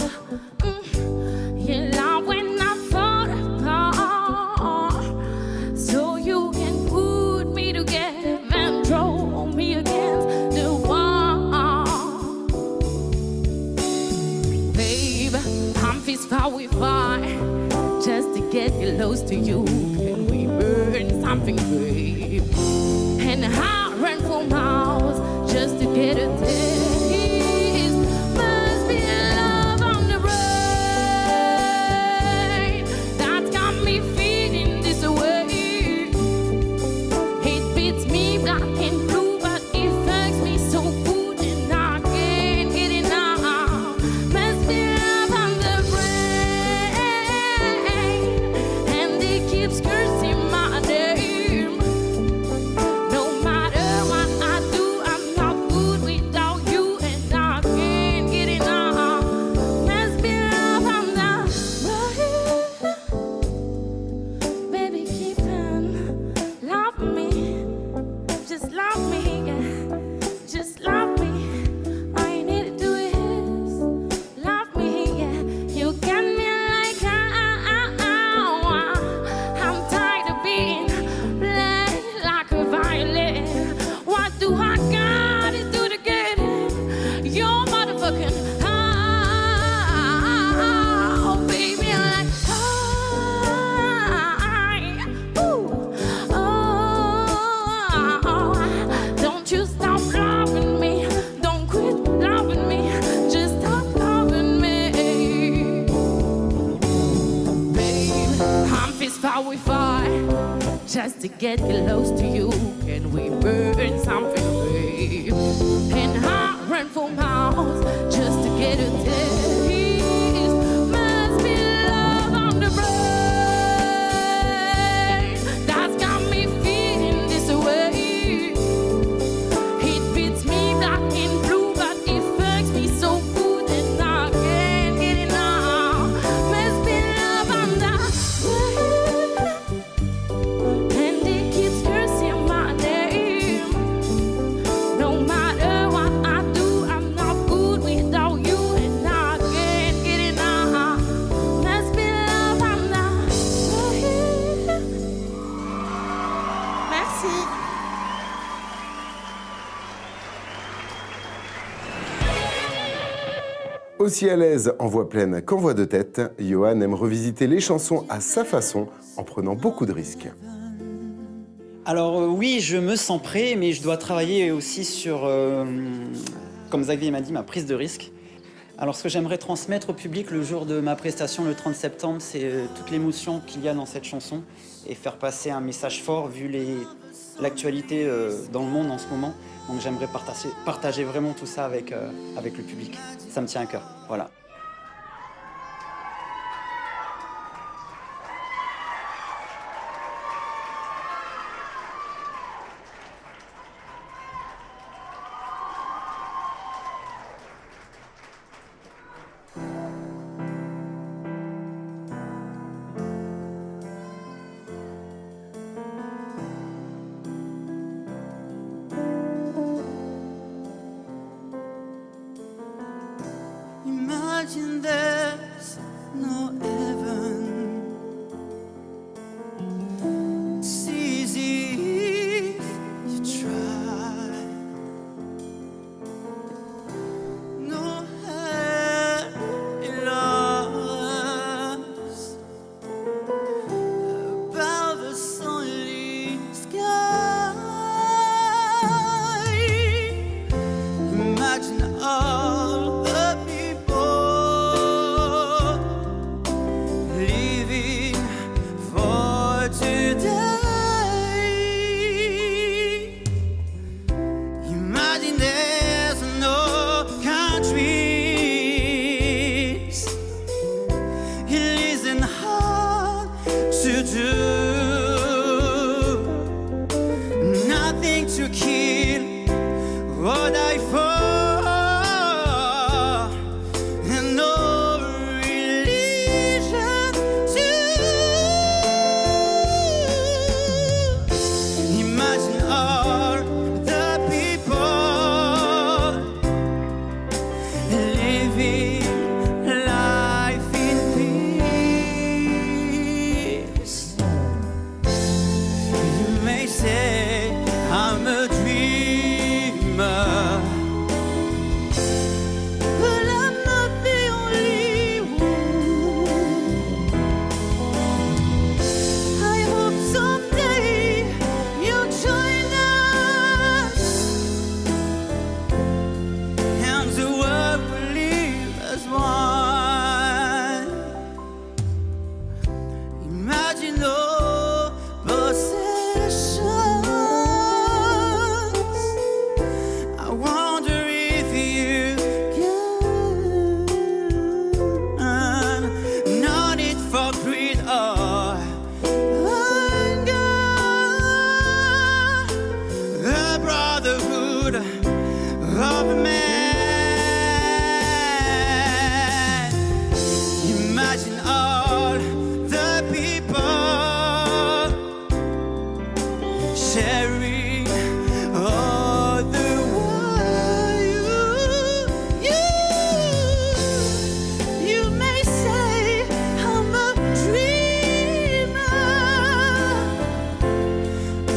you love when I fall apart. So you can put me together and throw me against the wall. Babe, I'm fist far we far just to get close to you. Can we burn something, babe? And I run for miles just to get a taste. Must be love on the brain that got me feeling this way. It beats me black and blue, but it fucks me so good and I can't get enough. Must be love on the brain, and it keeps cursing my name. No matter what I do, I'm not good without you, and I can't get enough. Must be love on the brain. Baby, keep on loving me. Just love me, yeah. Just love me. All you need to do is love me, yeah. You got me like, I'm tired of being played like a violin. What do I gotta do to get it? Your motherfucking oh, baby, I'm like, don't you stop loving me. Don't quit loving me. Just stop loving me. Babe, I'm fist far we far just to get close to you. Can we burn something, babe? And I run for miles just to get a taste. Must be love on the brain that's got me feeling this way. It beats me black and blue, but it fucks me so good and I can't get enough. Must be love on the brain, and it keeps cursing my name. No matter what I do, I'm not good without you, and I can't get enough. Must be love on the brain. Merci. Aussi à l'aise en voix pleine qu'en voix de tête, Yohan aime revisiter les chansons à sa façon en prenant beaucoup de risques. Alors oui, je me sens prêt, mais je dois travailler aussi sur, comme Xavier m'a dit, ma prise de risque. Alors ce que j'aimerais transmettre au public le jour de ma prestation, le 30 septembre, c'est toute l'émotion qu'il y a dans cette chanson et faire passer un message fort vu l'actualité dans le monde en ce moment. Donc j'aimerais partager vraiment tout ça avec le public. Ça me tient à cœur. Voilà. Imagine there's no heaven. It's easy if you try. No happy lost above a sunny sky. Imagine all the living for today. Imagine there's no countries. It isn't hard to do. Nothing to kill or die for. And no imagine all the people living life in peace. You may say I'm a dreamer, but I'm not the only one. I hope someday you'll join us, and the world will live as one. Imagine no possessions. I wonder if you can. No need for greed or anger. The brotherhood of man. Imagine all the people sharing all the world. You may say I'm a dreamer,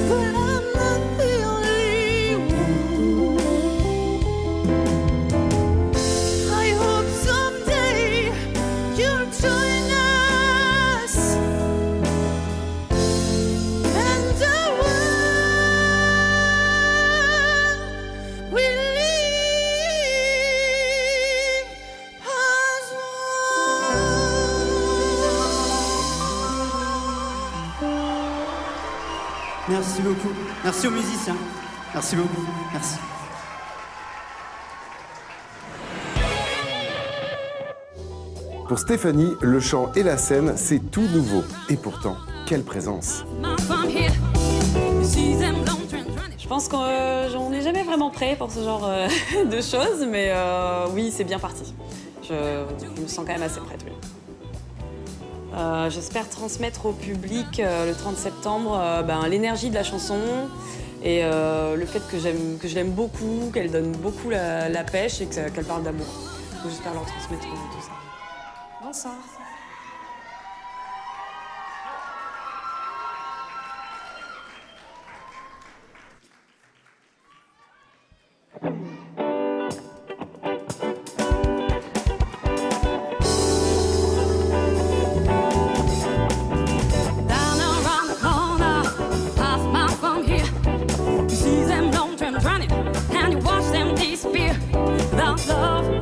but I'm not the only one. I hope someday you'll join us, and the world will live as one. Merci beaucoup. Merci aux musiciens. Merci beaucoup. Merci. Pour Stéphanie, le chant et la scène, c'est tout nouveau. Et pourtant, quelle présence! Je pense qu'on n'est jamais vraiment prêt pour ce genre de choses, mais oui, c'est bien parti. Je me sens quand même assez prête, oui. J'espère transmettre au public le 30 septembre l'énergie de la chanson et le fait que je l'aime beaucoup, qu'elle donne beaucoup la pêche et qu'elle parle d'amour. Donc j'espère leur transmettre tout ça. Bonsoir. Running, and you watch them disappear without love.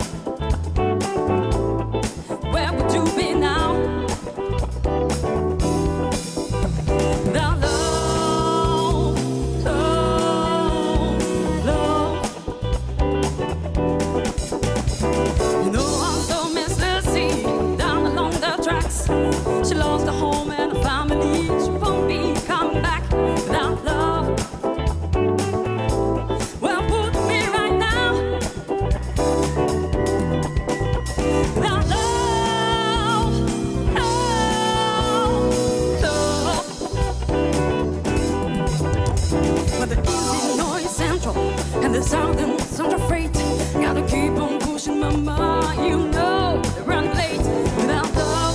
There's something, such a freight. Gotta keep on pushing my mind. You know, run late without love.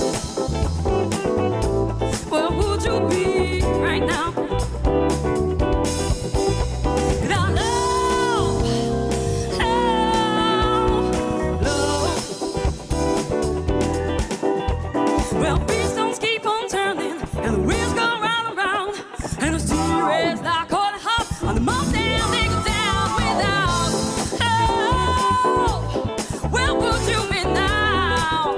Where would you be right now? Without love, love. Well, pistons keep on turning, and the wheels go round and round, and the steer is like on a hop on the mountain. They go down without love. Where would you be now?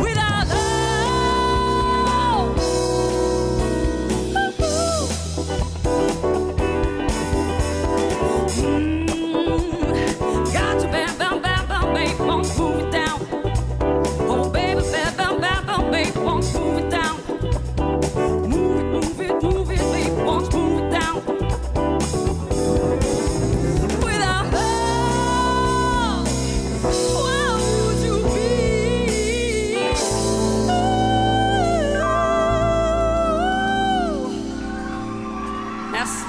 Without love. Got to bam, bam, bam, bam, babe, won't move it down. Oh, baby, bam, bam, bam, bam, babe, won't move it down. Move it, babe, won't move it down. Without love, where would you be? Merci.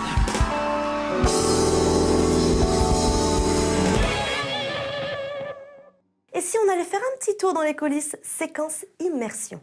Et si on allait faire un petit tour dans les coulisses, séquence immersion.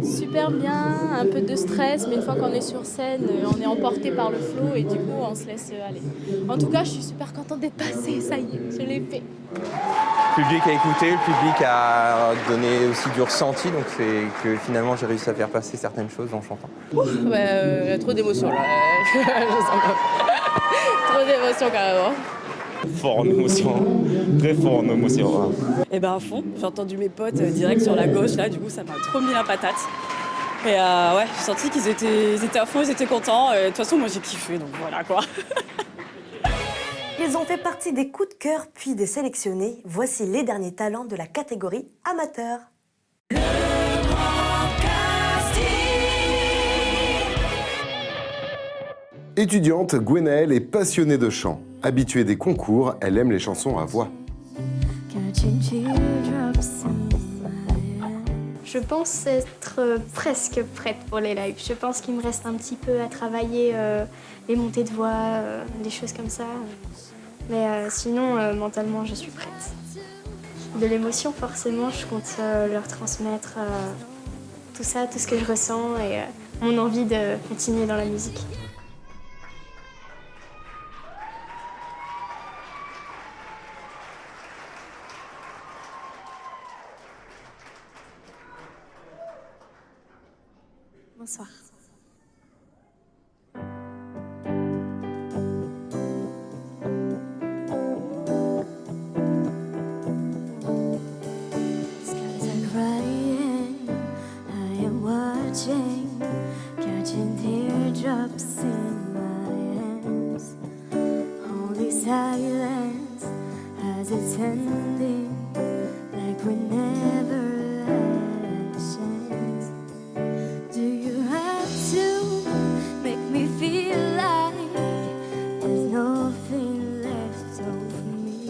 Super bien, un peu de stress, mais une fois qu'on est sur scène, on est emporté par le flow et du coup on se laisse aller. En tout cas, je suis super contente d'être passée, ça y est, je l'ai fait. Le public a écouté, le public a donné aussi du ressenti, donc c'est que finalement j'ai réussi à faire passer certaines choses en chantant. Trop d'émotions là, je sens pas. Trop d'émotions carrément. Fort en émotion, très fort en émotion. Et ben à fond, j'ai entendu mes potes direct sur la gauche là, du coup ça m'a trop mis la patate. Et ouais, j'ai senti qu'ils étaient à fond, ils étaient contents. De toute façon moi j'ai kiffé, donc voilà quoi. Ils ont fait partie des coups de cœur puis des sélectionnés. Voici les derniers talents de la catégorie amateur. Étudiante, Gwenaëlle est passionnée de chant. Habituée des concours, elle aime les chansons à voix. Je pense être presque prête pour les lives. Je pense qu'il me reste un petit peu à travailler les montées de voix, des choses comme ça. Mais sinon, mentalement, je suis prête. De l'émotion, forcément, je compte leur transmettre tout ça, tout ce que je ressens et mon envie de continuer dans la musique. Bonsoir. Skies are crying, I am watching, catching teardrops in my hands. Holy silence as it's ending, like we never had a chance. Do you have to make me feel like there's nothing left of me?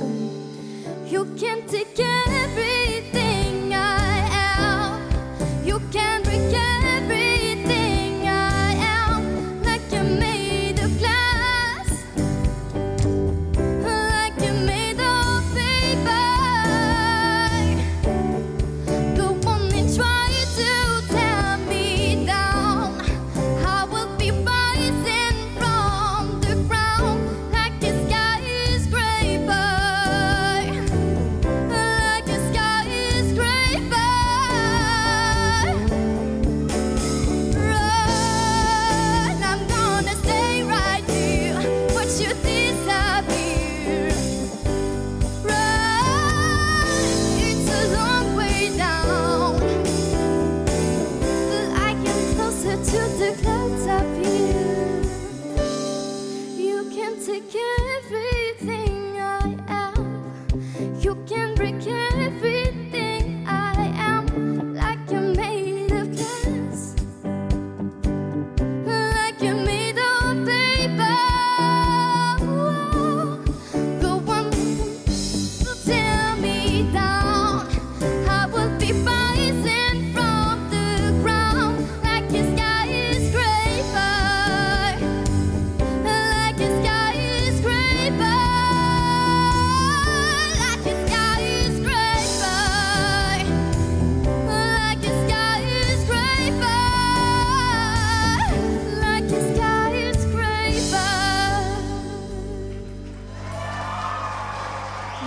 You can take everything I am. You can break everything I am. Like you're made of glass, like you're made of paper.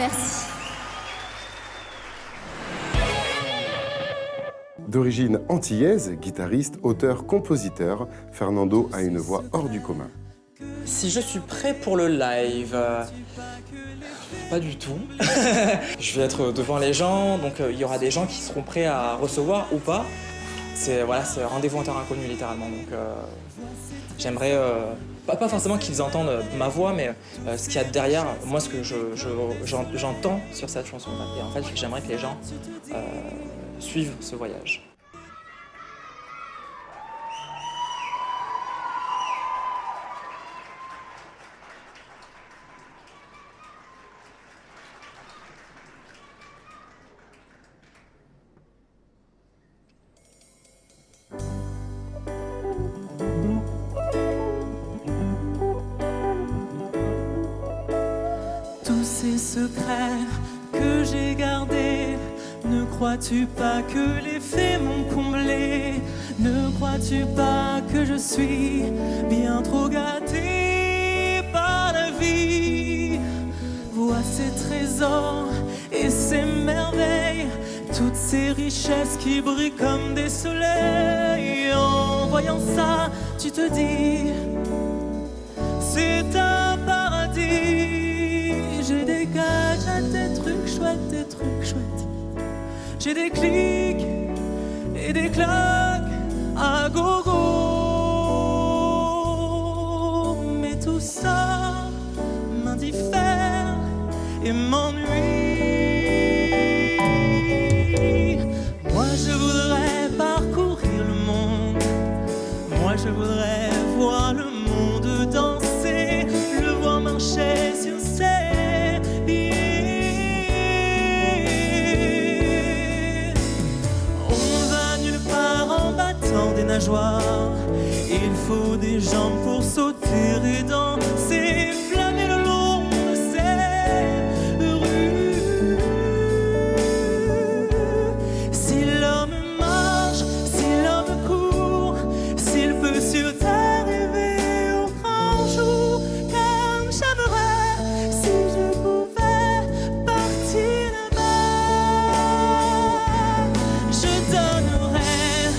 Merci. D'origine antillaise, guitariste, auteur, compositeur, Fernando a une voix hors du commun. Si je suis prêt pour le live, pas du tout. Je vais être devant les gens, donc il y aura des gens qui seront prêts à recevoir ou pas. C'est rendez-vous en terrain inconnu littéralement. Donc j'aimerais pas forcément qu'ils entendent ma voix, mais ce qu'il y a derrière, moi ce que j'entends sur cette chanson. Et en fait, j'aimerais que les gens suivent ce voyage. Tous ces secrets que j'ai gardés, ne crois-tu pas que les faits m'ont comblé? Ne crois-tu pas que je suis bien trop gâté par la vie? Vois ces trésors et ces merveilles, toutes ces richesses qui brillent comme des soleils. En voyant ça, tu te dis, c'est un paradis. J'ai des gadgets, des trucs chouettes, des trucs chouettes. J'ai des clics et des claques à gogo. Mais tout ça m'indiffère et m'ennuie. Moi je voudrais parcourir le monde. Moi je voudrais voir le monde danser, le voir marcher sur ses des nageoires, il faut des jambes pour sauter et danser, flâner le long de ces rues. Si l'homme marche, si l'homme court, s'il peut sur terre rêver au grand jour, comme j'aimerais si je pouvais partir là-bas. Je donnerais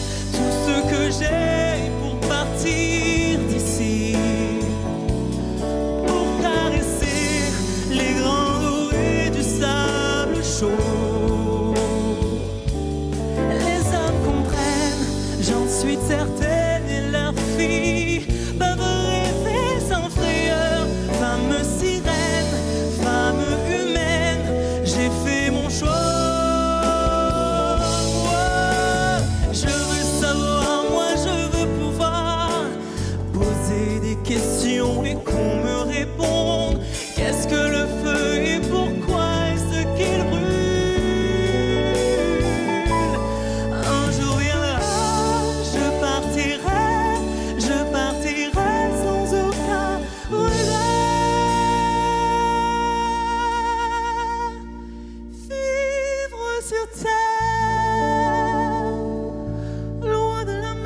que j'ai pour partir d'ici, pour caresser les grands dorés du sable chaud. Les hommes comprennent, j'en suis certaine, et leurs filles peuvent rêver sans frayeur. Femme sirène, femme humaine, j'ai fait mon choix. Questions et qu'on me réponde. Qu'est-ce que le feu et pourquoi est-ce qu'il brûle? Un jour viendra, je partirai sans aucun regret. Vivre sur terre, loin de la mer.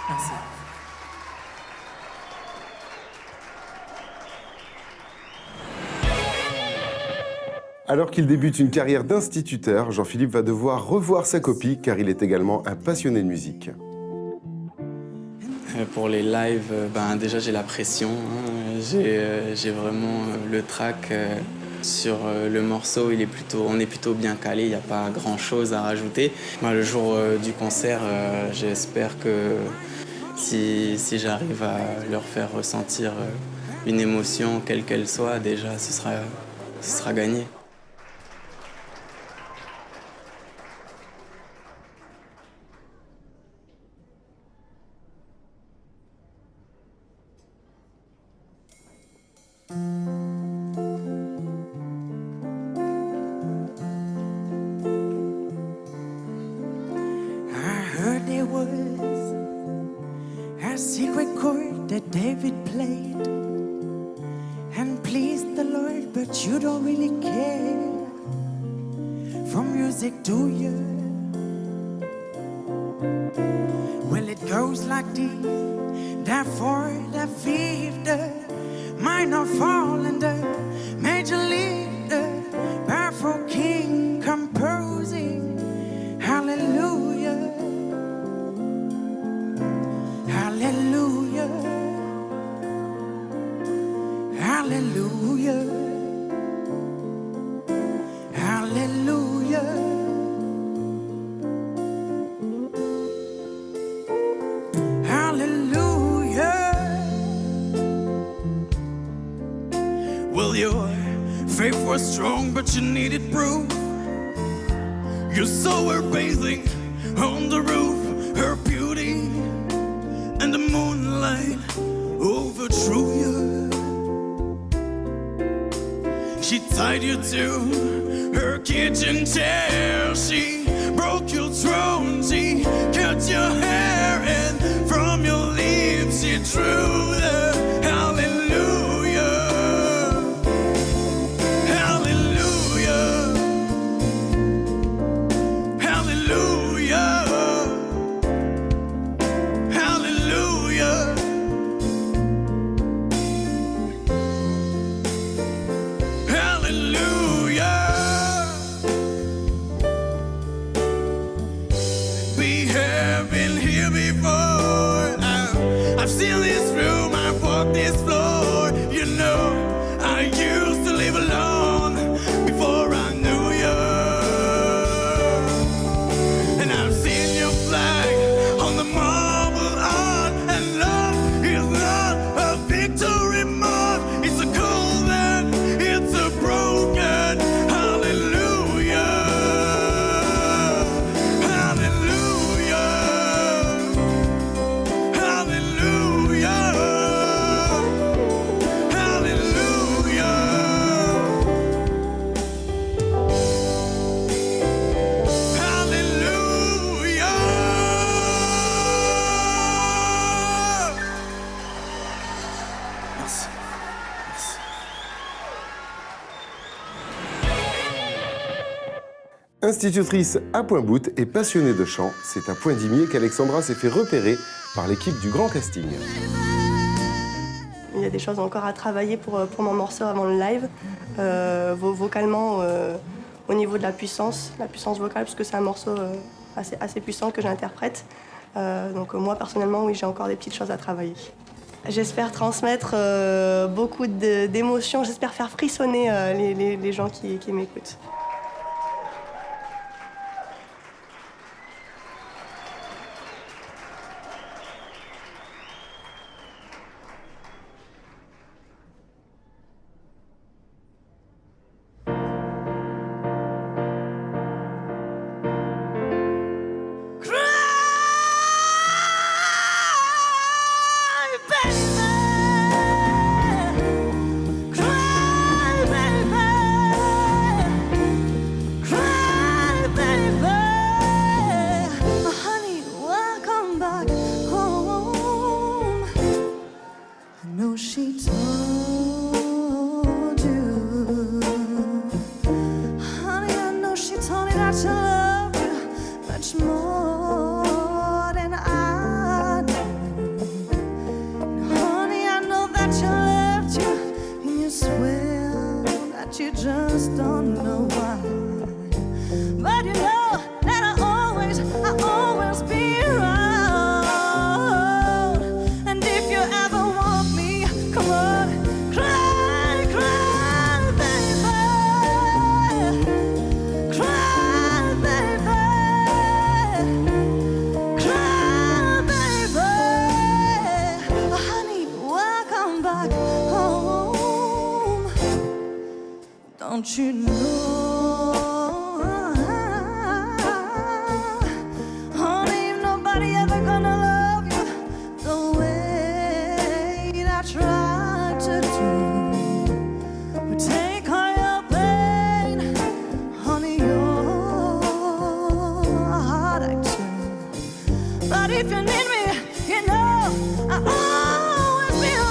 Merci. Alors qu'il débute une carrière d'instituteur, Jean-Philippe va devoir revoir sa copie car il est également un passionné de musique. Pour les lives, déjà j'ai la pression, hein. J'ai vraiment le track sur le morceau, on est plutôt bien calé, il n'y a pas grand chose à rajouter. Le jour du concert, j'espère que si j'arrive à leur faire ressentir une émotion, quelle qu'elle soit, déjà ce sera gagné. secret chord that David played, and please the Lord, but you don't really care for music, do you? Well, it goes like this, therefore the fifth, the minor fall and the major league, the powerful king composing, hallelujah, hallelujah, hallelujah, hallelujah. Well, your faith was strong, but you needed proof. You saw her bathing on the roof, her beauty and the moonlight overthrew you. She tied you to her kitchen chair, she broke your throne, she cut your hair, and from your lips she drew the hallelujah. Institutrice à Point-Bout et passionnée de chant, c'est à Point-Dimier qu'Alexandra s'est fait repérer par l'équipe du Grand Casting. Il y a des choses encore à travailler pour mon morceau avant le live. Vocalement, au niveau de la puissance vocale, puisque c'est un morceau assez puissant que j'interprète. Donc moi, personnellement, oui, j'ai encore des petites choses à travailler. J'espère transmettre beaucoup d'émotions, j'espère faire frissonner les gens qui m'écoutent. Don't you know, honey, nobody ever gonna love you the way I tried to do. But take all your pain, honey, your heartache too. But if you need me, you know I always be around.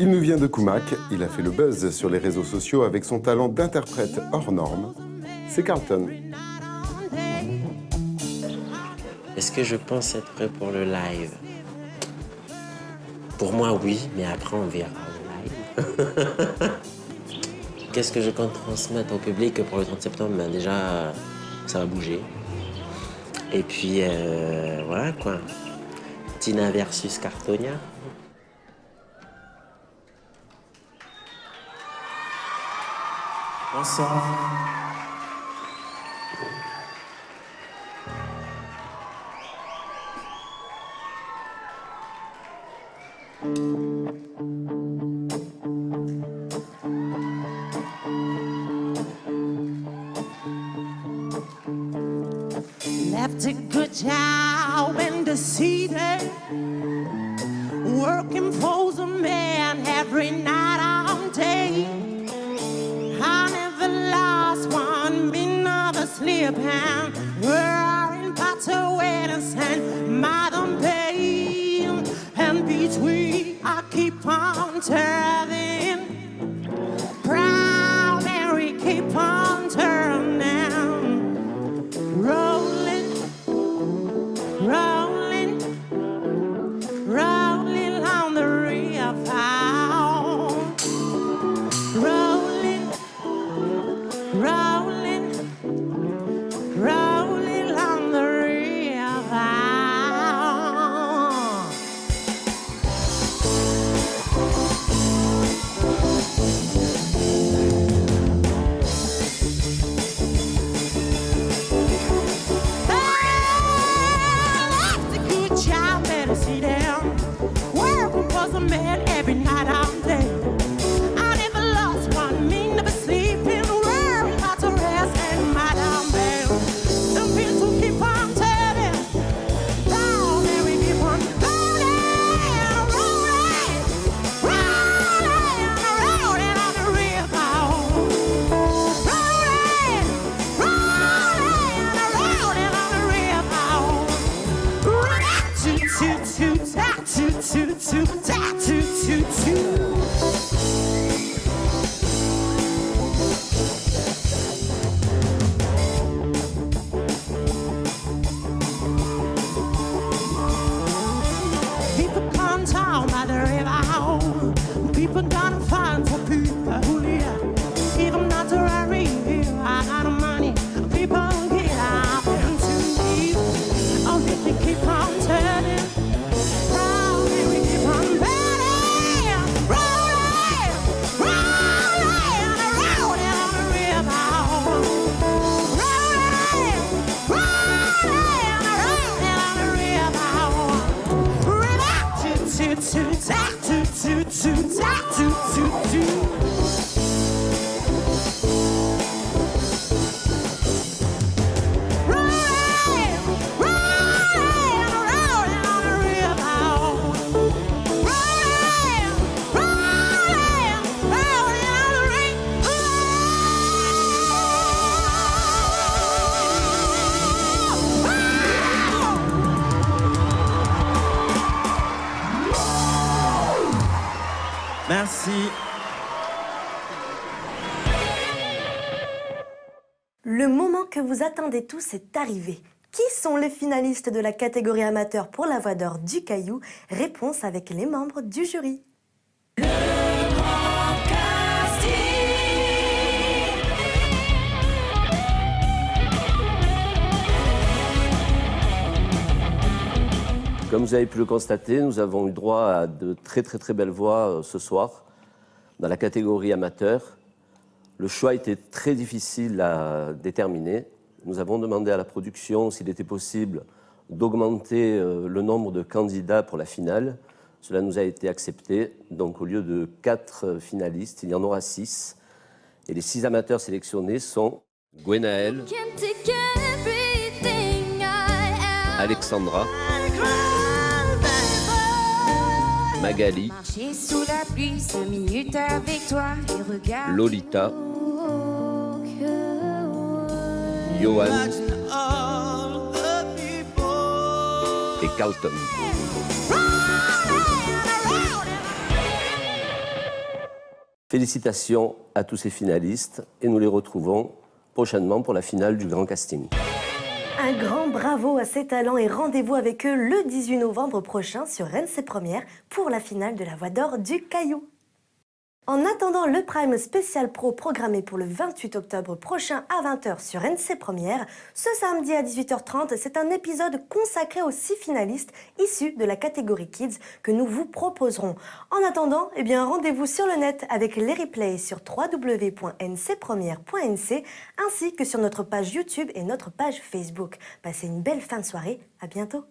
Il nous vient de Kumak, il a fait le buzz sur les réseaux sociaux avec son talent d'interprète hors norme. C'est Carlton. Est-ce que je pense être prêt pour le live? Pour moi, oui, mais après, on verra le live. Qu'est-ce que je compte transmettre au public pour le 30 septembre? Ben déjà, ça va bouger. Et puis, voilà quoi. Tina versus Cartonia. Bonsoir. Left a good job in the city, working for the man every night all day. I never lost one minute of sleeping. We're in battle with and Madam Pain, and between I keep on turning. Proud Mary keep on turning. Rolling, rolling, rolling on the river. Rolling, rolling, rolling on the river. That's a good job, better see them. Working for the man every night all day. I never lost one minute of sleeping. Worrying about to rest and my down bed. Some people keep on telling. Down there we keep on rolling, rolling, rolling, rolling on the river. Rolling, rolling, rolling on the river. Toot, toot, toot, toot, toot, toot, toot, toot, toot. People come down by the river. People gonna find for people who live. Even not to worry, I got the money. People get up and to me. Oh, they keep on turning. Round and we keep on burning. Rolling, rolling, rolling on the river. Rolling, rolling, rolling on the river. Toot, toot, toot, toot, toot, toot, toot, toot, toot. Rolling, rolling, rolling on the river. Rolling, rolling, rolling on the river. Merci. Le moment que vous attendez tous est arrivé. Qui sont les finalistes de la catégorie amateur pour la Voix d'Or du Caillou? Réponse avec les membres du jury. Comme vous avez pu le constater, nous avons eu droit à de très belles voix ce soir dans la catégorie amateur. Le choix était très difficile à déterminer. Nous avons demandé à la production s'il était possible d'augmenter le nombre de candidats pour la finale. Cela nous a été accepté. Donc au lieu de 4 finalistes, il y en aura 6. Et les 6 amateurs sélectionnés sont Gwenaël, Alexandra, Magali, Marcher sous la pluie 5 minutes avec toi et regarde. Lolita, Johan et Carlton. Félicitations à tous ces finalistes et nous les retrouvons prochainement pour la finale du grand casting. Un grand bravo à ces talents et rendez-vous avec eux le 18 novembre prochain sur RNC Première pour la finale de la Voix d'Or du Caillou. En attendant le Prime Spécial Pro programmé pour le 28 octobre prochain à 20h sur RNC Première, ce samedi à 18h30, c'est un épisode consacré aux 6 finalistes issus de la catégorie Kids que nous vous proposerons. En attendant, rendez-vous sur le net avec les replays sur www.ncpremière.nc ainsi que sur notre page YouTube et notre page Facebook. Passez une belle fin de soirée, à bientôt.